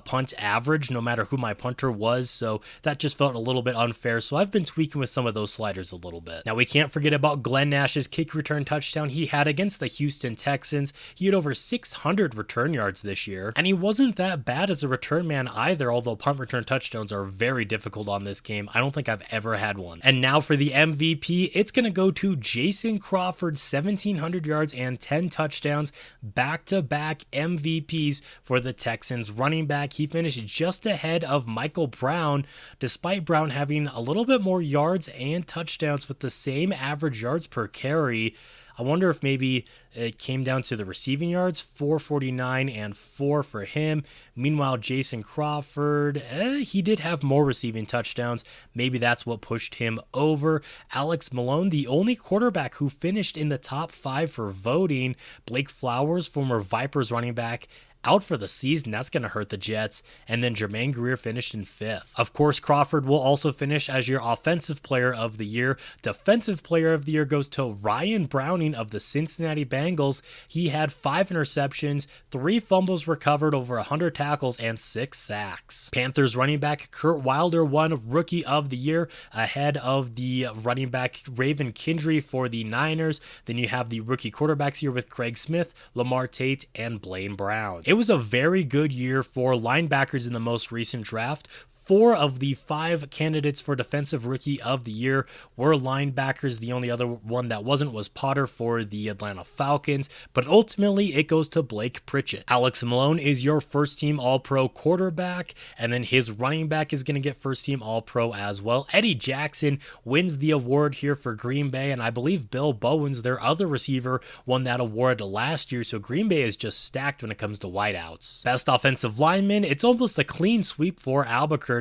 punt average no matter who my punter was, so that just felt a little bit unfair, so I've been tweaking with some of those sliders a little bit. Now, we can't forget about Glenn Nash's kick return touchdown he had against the Houston Texans. He had over 600 return yards this year, and he wasn't that bad as a return man either, although punt return touchdowns are very difficult on this game. I don't think I've ever had one. And now for the MVP, it's going to go to Jason Crawford, 1,700 yards and 10 touchdowns, back-to-back MVPs for the Texans. Running back, he finished just ahead of Michael Brown, despite Brown having a little bit more yards and touchdowns with the same average yards per carry. I wonder if maybe it came down to the receiving yards, 449 and 4 for him. Meanwhile, Jason Crawford, he did have more receiving touchdowns. Maybe that's what pushed him over. Alex Malone, the only quarterback who finished in the top 5 for voting. Blake Flowers, former Vipers running back, out for the season. That's going to hurt the Jets. And then Jermaine Greer finished in 5th. Of course, Crawford will also finish as your offensive player of the year. Defensive player of the year goes to Ryan Browning of the Cincinnati Bengals. He had 5 interceptions, 3 fumbles recovered, over 100 tackles, and 6 sacks. Panthers running back Kurt Wilder won Rookie of the Year ahead of the running back Raven Kindry for the Niners. Then you have the rookie quarterbacks here with Craig Smith, Lamar Tate, and Blaine Brown. It was a very good year for linebackers in the most recent draft. 4 of the 5 candidates for Defensive Rookie of the Year were linebackers. The only other one that wasn't was Potter for the Atlanta Falcons, but ultimately it goes to Blake Pritchett. Alex Malone is your first-team All-Pro quarterback, and then his running back is going to get first-team All-Pro as well. Eddie Jackson wins the award here for Green Bay, and I believe Bill Bowens, their other receiver, won that award last year, so Green Bay is just stacked when it comes to wideouts. Best offensive lineman, it's almost a clean sweep for Albuquerque.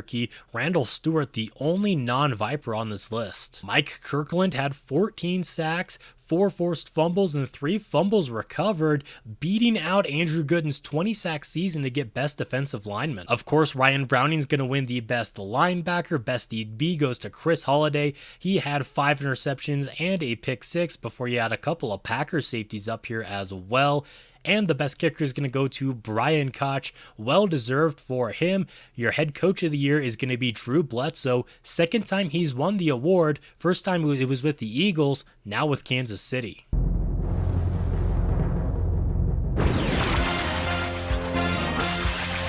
Randall Stewart, the only non-Viper on this list. Mike Kirkland had 14 sacks, 4 forced fumbles, and 3 fumbles recovered, beating out Andrew Gooden's 20-sack season to get best defensive lineman. Of course, Ryan Browning's going to win the best linebacker. Best DB goes to Chris Holiday. He had 5 interceptions and a pick 6 before you had a couple of Packers safeties up here as well. and the best kicker is going to go to Brian Koch. Well deserved for him. Your head coach of the year is going to be Drew Bledsoe. Second time he's won the award. First time it was with the Eagles, now with Kansas City.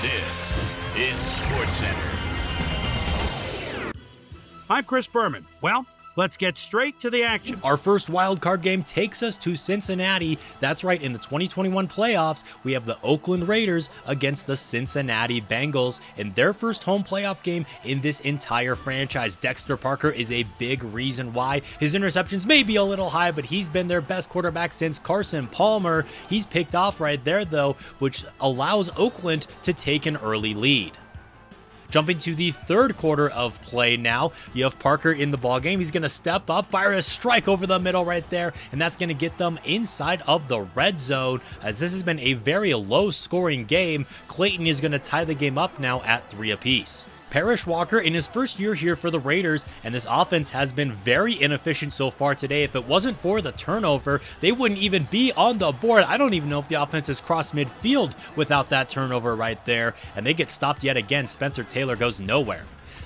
This is SportsCenter. I'm Chris Berman. Well, let's get straight to the action. Our first wild card game takes us to Cincinnati. That's right, in the 2021 playoffs, we have the Oakland Raiders against the Cincinnati Bengals in their first home playoff game in this entire franchise. Dexter Parker is a big reason why. His interceptions may be a little high, but he's been their best quarterback since Carson Palmer. He's picked off right there, though, which allows Oakland to take an early lead. Jumping to the third quarter of play now, you have Parker in the ball game. He's going to step up, fire a strike over the middle right there, and that's going to get them inside of the red zone. As this has been a very low-scoring game, Clayton is going to tie the game up now at 3 apiece. Parrish Walker in his first year here for the Raiders, and this offense has been very inefficient so far today. If it wasn't for the turnover, they wouldn't even be on the board. I don't even know if the offense has crossed midfield without that turnover right there, and they get stopped yet again. Spencer Taylor goes nowhere.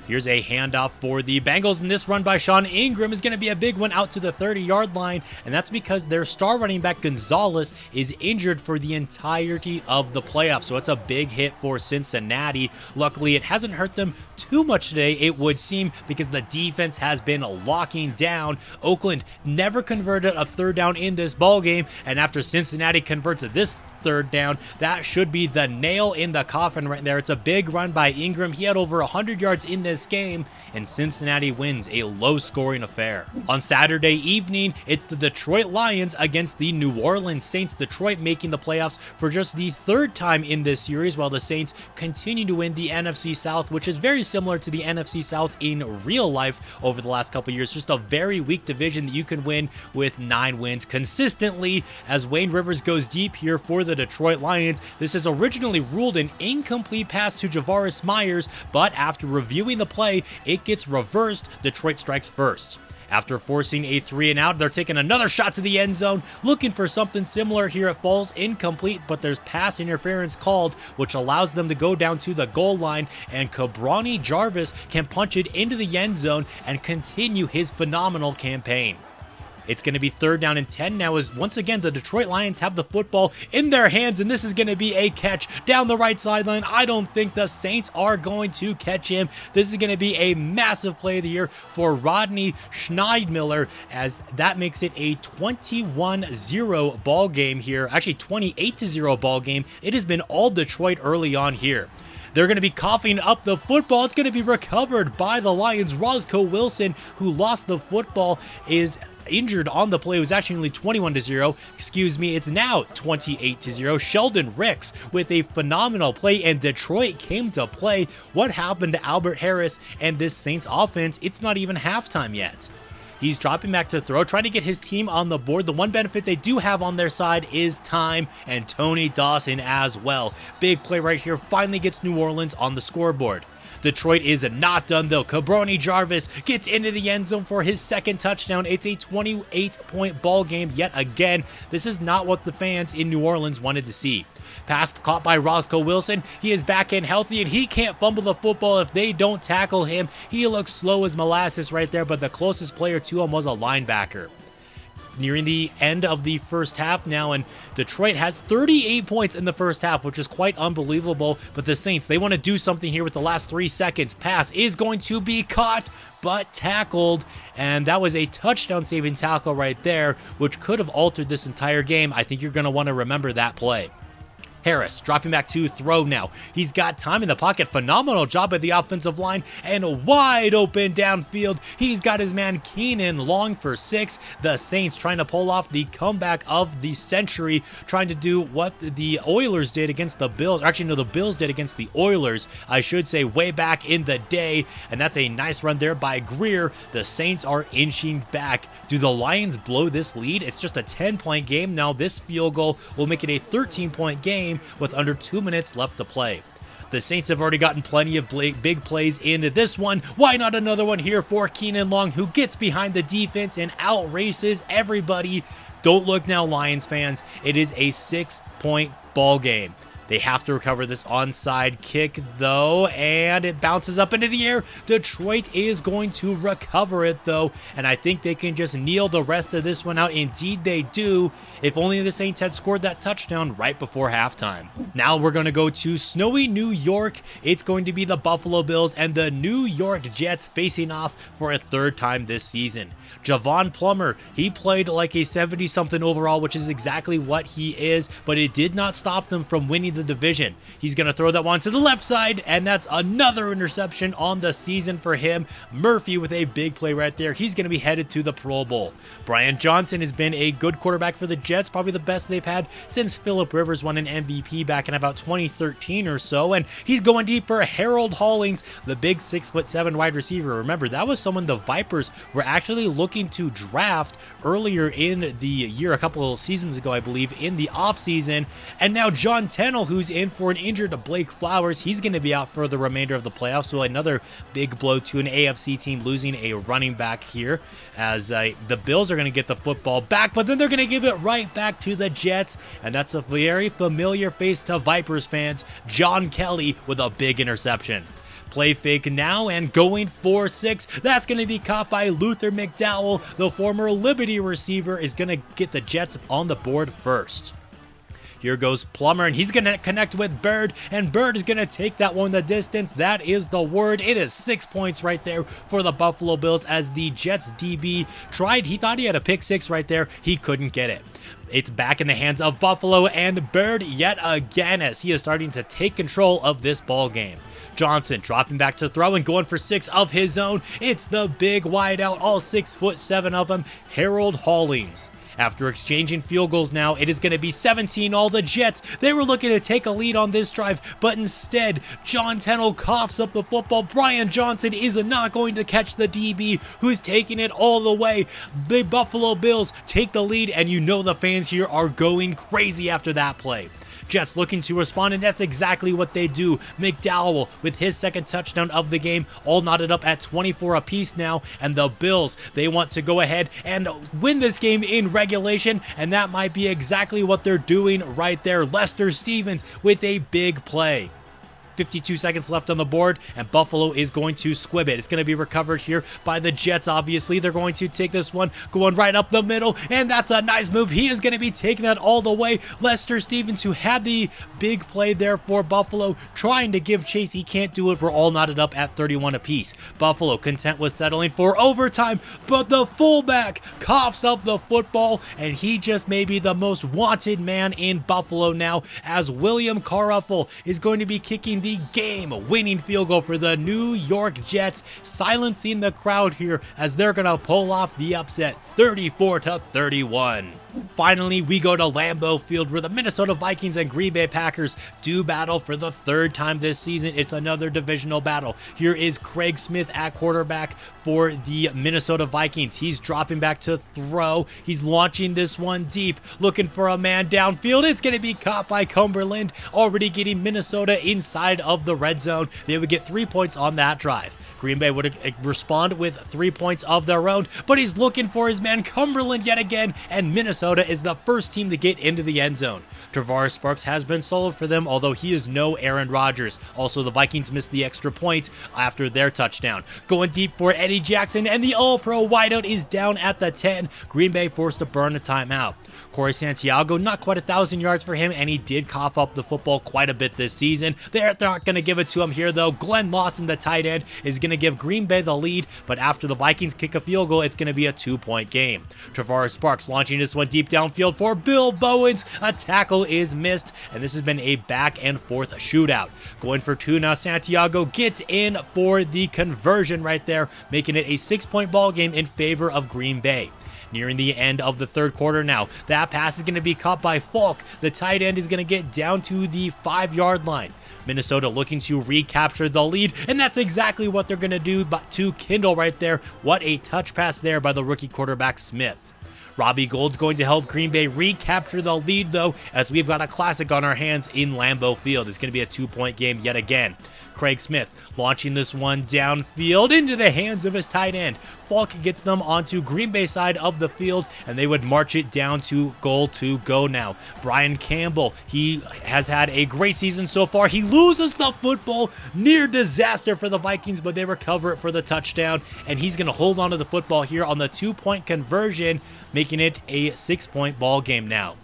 Here's a handoff for the Bengals, and this run by Sean Ingram is going to be a big one out to the 30-yard line, and that's because their star running back Gonzalez is injured for the entirety of the playoffs, so it's a big hit for Cincinnati. Luckily, it hasn't hurt them too much today, it would seem, because the defense has been locking down. Oakland never converted a third down in this ball game, and after Cincinnati converts this third down, that should be the nail in the coffin right there. It's a big run by Ingram. He had over 100 yards in this game, and Cincinnati wins a low-scoring affair. On Saturday evening, it's the Detroit Lions against the New Orleans Saints. Detroit making the playoffs for just the third time in this series, while the Saints continue to win the NFC South, which is very similar to the NFC South in real life over the last couple years. Just a very weak division that you can win with 9 wins consistently, as Wayne Rivers goes deep here for the Detroit Lions. This is originally ruled an incomplete pass to Javaris Myers, but after reviewing the play, it gets reversed. Detroit strikes first. After forcing a 3-and-out, they're taking another shot to the end zone, looking for something similar here. It falls incomplete, but there's pass interference called, which allows them to go down to the goal line, and Cabroni Jarvis can punch it into the end zone and continue his phenomenal campaign. It's going to be 3rd down and 10 now, as once again the Detroit Lions have the football in their hands, and this is going to be a catch down the right sideline. I don't think the Saints are going to catch him. This is going to be a massive play of the year for Rodney Schneidmiller, as that makes it a 21-0 ball game here. Actually, 28-0 ball game. It has been all Detroit early on here. They're going to be coughing up the football. It's going to be recovered by the Lions. Roscoe Wilson, who lost the football, is injured on the play. It was actually only 21-0. Excuse me, it's now 28-0. Sheldon Ricks with a phenomenal play, and Detroit came to play. What happened to Albert Harris and this Saints offense? It's not even halftime yet. He's dropping back to throw, trying to get his team on the board. The one benefit they do have on their side is time, and Tony Dawson as well. Big play right here finally gets New Orleans on the scoreboard. Detroit is not done though. Cabroni Jarvis gets into the end zone for his second touchdown. It's a 28-point ball game yet again. This is not what the fans in New Orleans wanted to see. Pass caught by Roscoe Wilson. He is back in healthy, and he can't fumble the football if they don't tackle him. He looks slow as molasses right there, but the closest player to him was a linebacker. Nearing the end of the first half now, and Detroit has 38 points in the first half, which is quite unbelievable. But the Saints, they want to do something here with the last 3 seconds. Pass is going to be caught, but tackled, and that was a touchdown-saving tackle right there, which could have altered this entire game. I think you're going to want to remember that play. Harris dropping back to throw now. He's got time in the pocket. Phenomenal job at the offensive line, and wide open downfield. He's got his man Keenan Long for 6. The Saints trying to pull off the comeback of the century, trying to do what the Oilers did against the Bills. Actually, no, the Bills did against the Oilers, I should say, way back in the day, and that's a nice run there by Greer. The Saints are inching back. Do the Lions blow this lead? It's just a 10-point game now. This field goal will make it a 13-point game with under 2 minutes left to play. The Saints have already gotten plenty of big plays into this one. Why not another one here for Keenan Long, who gets behind the defense and outraces everybody. Don't look now, Lions fans. It is a 6-point ball game. They have to recover this onside kick, though, and it bounces up into the air. Detroit is going to recover it, though, and I think they can just kneel the rest of this one out. Indeed, they do. If only the Saints had scored that touchdown right before halftime. Now we're going to go to snowy New York. It's going to be the Buffalo Bills and the New York Jets facing off for a third time this season. Javon Plummer, he played like a 70-something overall, which is exactly what he is, but it did not stop them from winning the division. He's going to throw that one to the left side, and that's another interception on the season for him. Murphy with a big play right there. He's going to be headed to the Pro Bowl. Brian Johnson has been a good quarterback for the Jets, probably the best they've had since Phillip Rivers won an MVP back in about 2013 or so, and he's going deep for Harold Hollings, the big 6'7" wide receiver. Remember, that was someone the Vipers were actually looking to draft earlier in the year, a couple of seasons ago, I believe, in the offseason. And now John Tennell, who's in for an injured Blake Flowers, he's going to be out for the remainder of the playoffs. So another big blow to an AFC team losing a running back here, as the Bills are going to get the football back, but then they're going to give it right back to the Jets. And that's a very familiar face to Vipers fans, John Kelly with a big interception. Play fake now and going for 6. That's going to be caught by Luther McDowell. The former Liberty receiver is going to get the Jets on the board first. Here goes Plummer, and he's going to connect with Bird, and Bird is going to take that one the distance. That is the word. It is 6 points right there for the Buffalo Bills as the Jets DB tried. He thought he had a pick 6 right there. He couldn't get it. It's back in the hands of Buffalo and Bird yet again as he is starting to take control of this ball game. Johnson dropping back to throw and going for 6 of his own. It's the big wideout, all 6'7" of him, Harold Hollings. After exchanging field goals now, it is going to be 17 all. The Jets, they were looking to take a lead on this drive, but instead, John Tennell coughs up the football. Brian Johnson is not going to catch the DB, who's taking it all the way. The Buffalo Bills take the lead, and you know the fans here are going crazy after that play. Jets looking to respond, and that's exactly what they do. McDowell with his second touchdown of the game, all knotted up at 24 apiece now, and the Bills, they want to go ahead and win this game in regulation, and that might be exactly what they're doing right there. Lester Stevens with a big play. 52 seconds left on the board, and Buffalo is going to squib it. It's going to be recovered here by the Jets, obviously. They're going to take this one, going right up the middle, and that's a nice move. He is going to be taking that all the way. Lester Stevens, who had the big play there for Buffalo, trying to give chase. He can't do it. We're all knotted up at 31 apiece. Buffalo content with settling for overtime, but the fullback coughs up the football, and he just may be the most wanted man in Buffalo now, as William Carruthel is going to be kicking the game-winning field goal for the New York Jets, silencing the crowd here as they're going to pull off the upset 34-31. Finally, we go to Lambeau Field where the Minnesota Vikings and Green Bay Packers do battle for the third time this season. It's another divisional battle. Here is Craig Smith at quarterback for the Minnesota Vikings. He's dropping back to throw. He's launching this one deep, looking for a man downfield. It's going to be caught by Cumberland, already getting Minnesota inside of the red zone. They would get 3 points on that drive. Green Bay would respond with 3 points of their own, but he's looking for his man Cumberland yet again, and Minnesota is the first team to get into the end zone. Travaris Sparks has been solid for them, although he is no Aaron Rodgers. Also, the Vikings missed the extra point after their touchdown. Going deep for Eddie Jackson, and the All-Pro wideout is down at the 10. Green Bay forced to burn a timeout. Corey Santiago, not quite 1,000 yards for him, and he did cough up the football quite a bit this season. They're not going to give it to him here, though. Glenn Lawson, the tight end, is going to give Green Bay the lead, but after the Vikings kick a field goal, it's going to be a 2-point game. Travaris Sparks launching this one deep downfield for Bill Bowens. A tackle is missed, and this has been a back and forth shootout. Going for 2 now, Santiago gets in for the conversion right there, making it a 6-point ball game in favor of Green Bay. Nearing the end of the third quarter now. That pass is going to be caught by Falk. The tight end is going to get down to the 5-yard line. Minnesota looking to recapture the lead, and that's exactly what they're going to do, but to Kindle right there. What a touch pass there by the rookie quarterback Smith. Robbie Gould's going to help Green Bay recapture the lead, though, as we've got a classic on our hands in Lambeau Field. It's going to be a 2-point game yet again. Craig Smith launching this one downfield into the hands of his tight end. Falk gets them onto Green Bay side of the field, and they would march it down to goal to go now. Brian Campbell, he has had a great season so far. He loses the football, near disaster for the Vikings, but they recover it for the touchdown, and he's going to hold on to the football here on the 2-point conversion, making it a 6-point ball game now.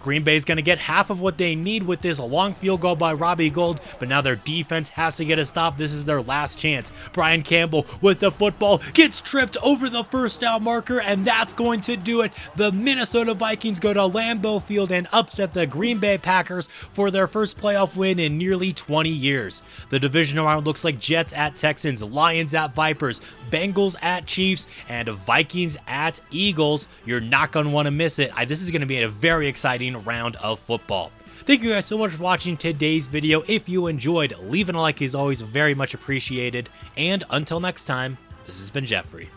Green Bay is going to get half of what they need with this long field goal by Robbie Gould, but now their defense has to get a stop. This is their last chance. Brian Campbell with the football gets tripped over the first down marker, and that's going to do it. The Minnesota Vikings go to Lambeau Field and upset the Green Bay Packers for their first playoff win in nearly 20 years. The divisional round looks like Jets at Texans, Lions at Vipers, Bengals at Chiefs, and Vikings at Eagles. You're not going to want to miss it. This is going to be a very exciting round of football. Thank you guys so much for watching today's video. If you enjoyed, leaving a like is always very much appreciated. And until next time, this has been Jeffrey.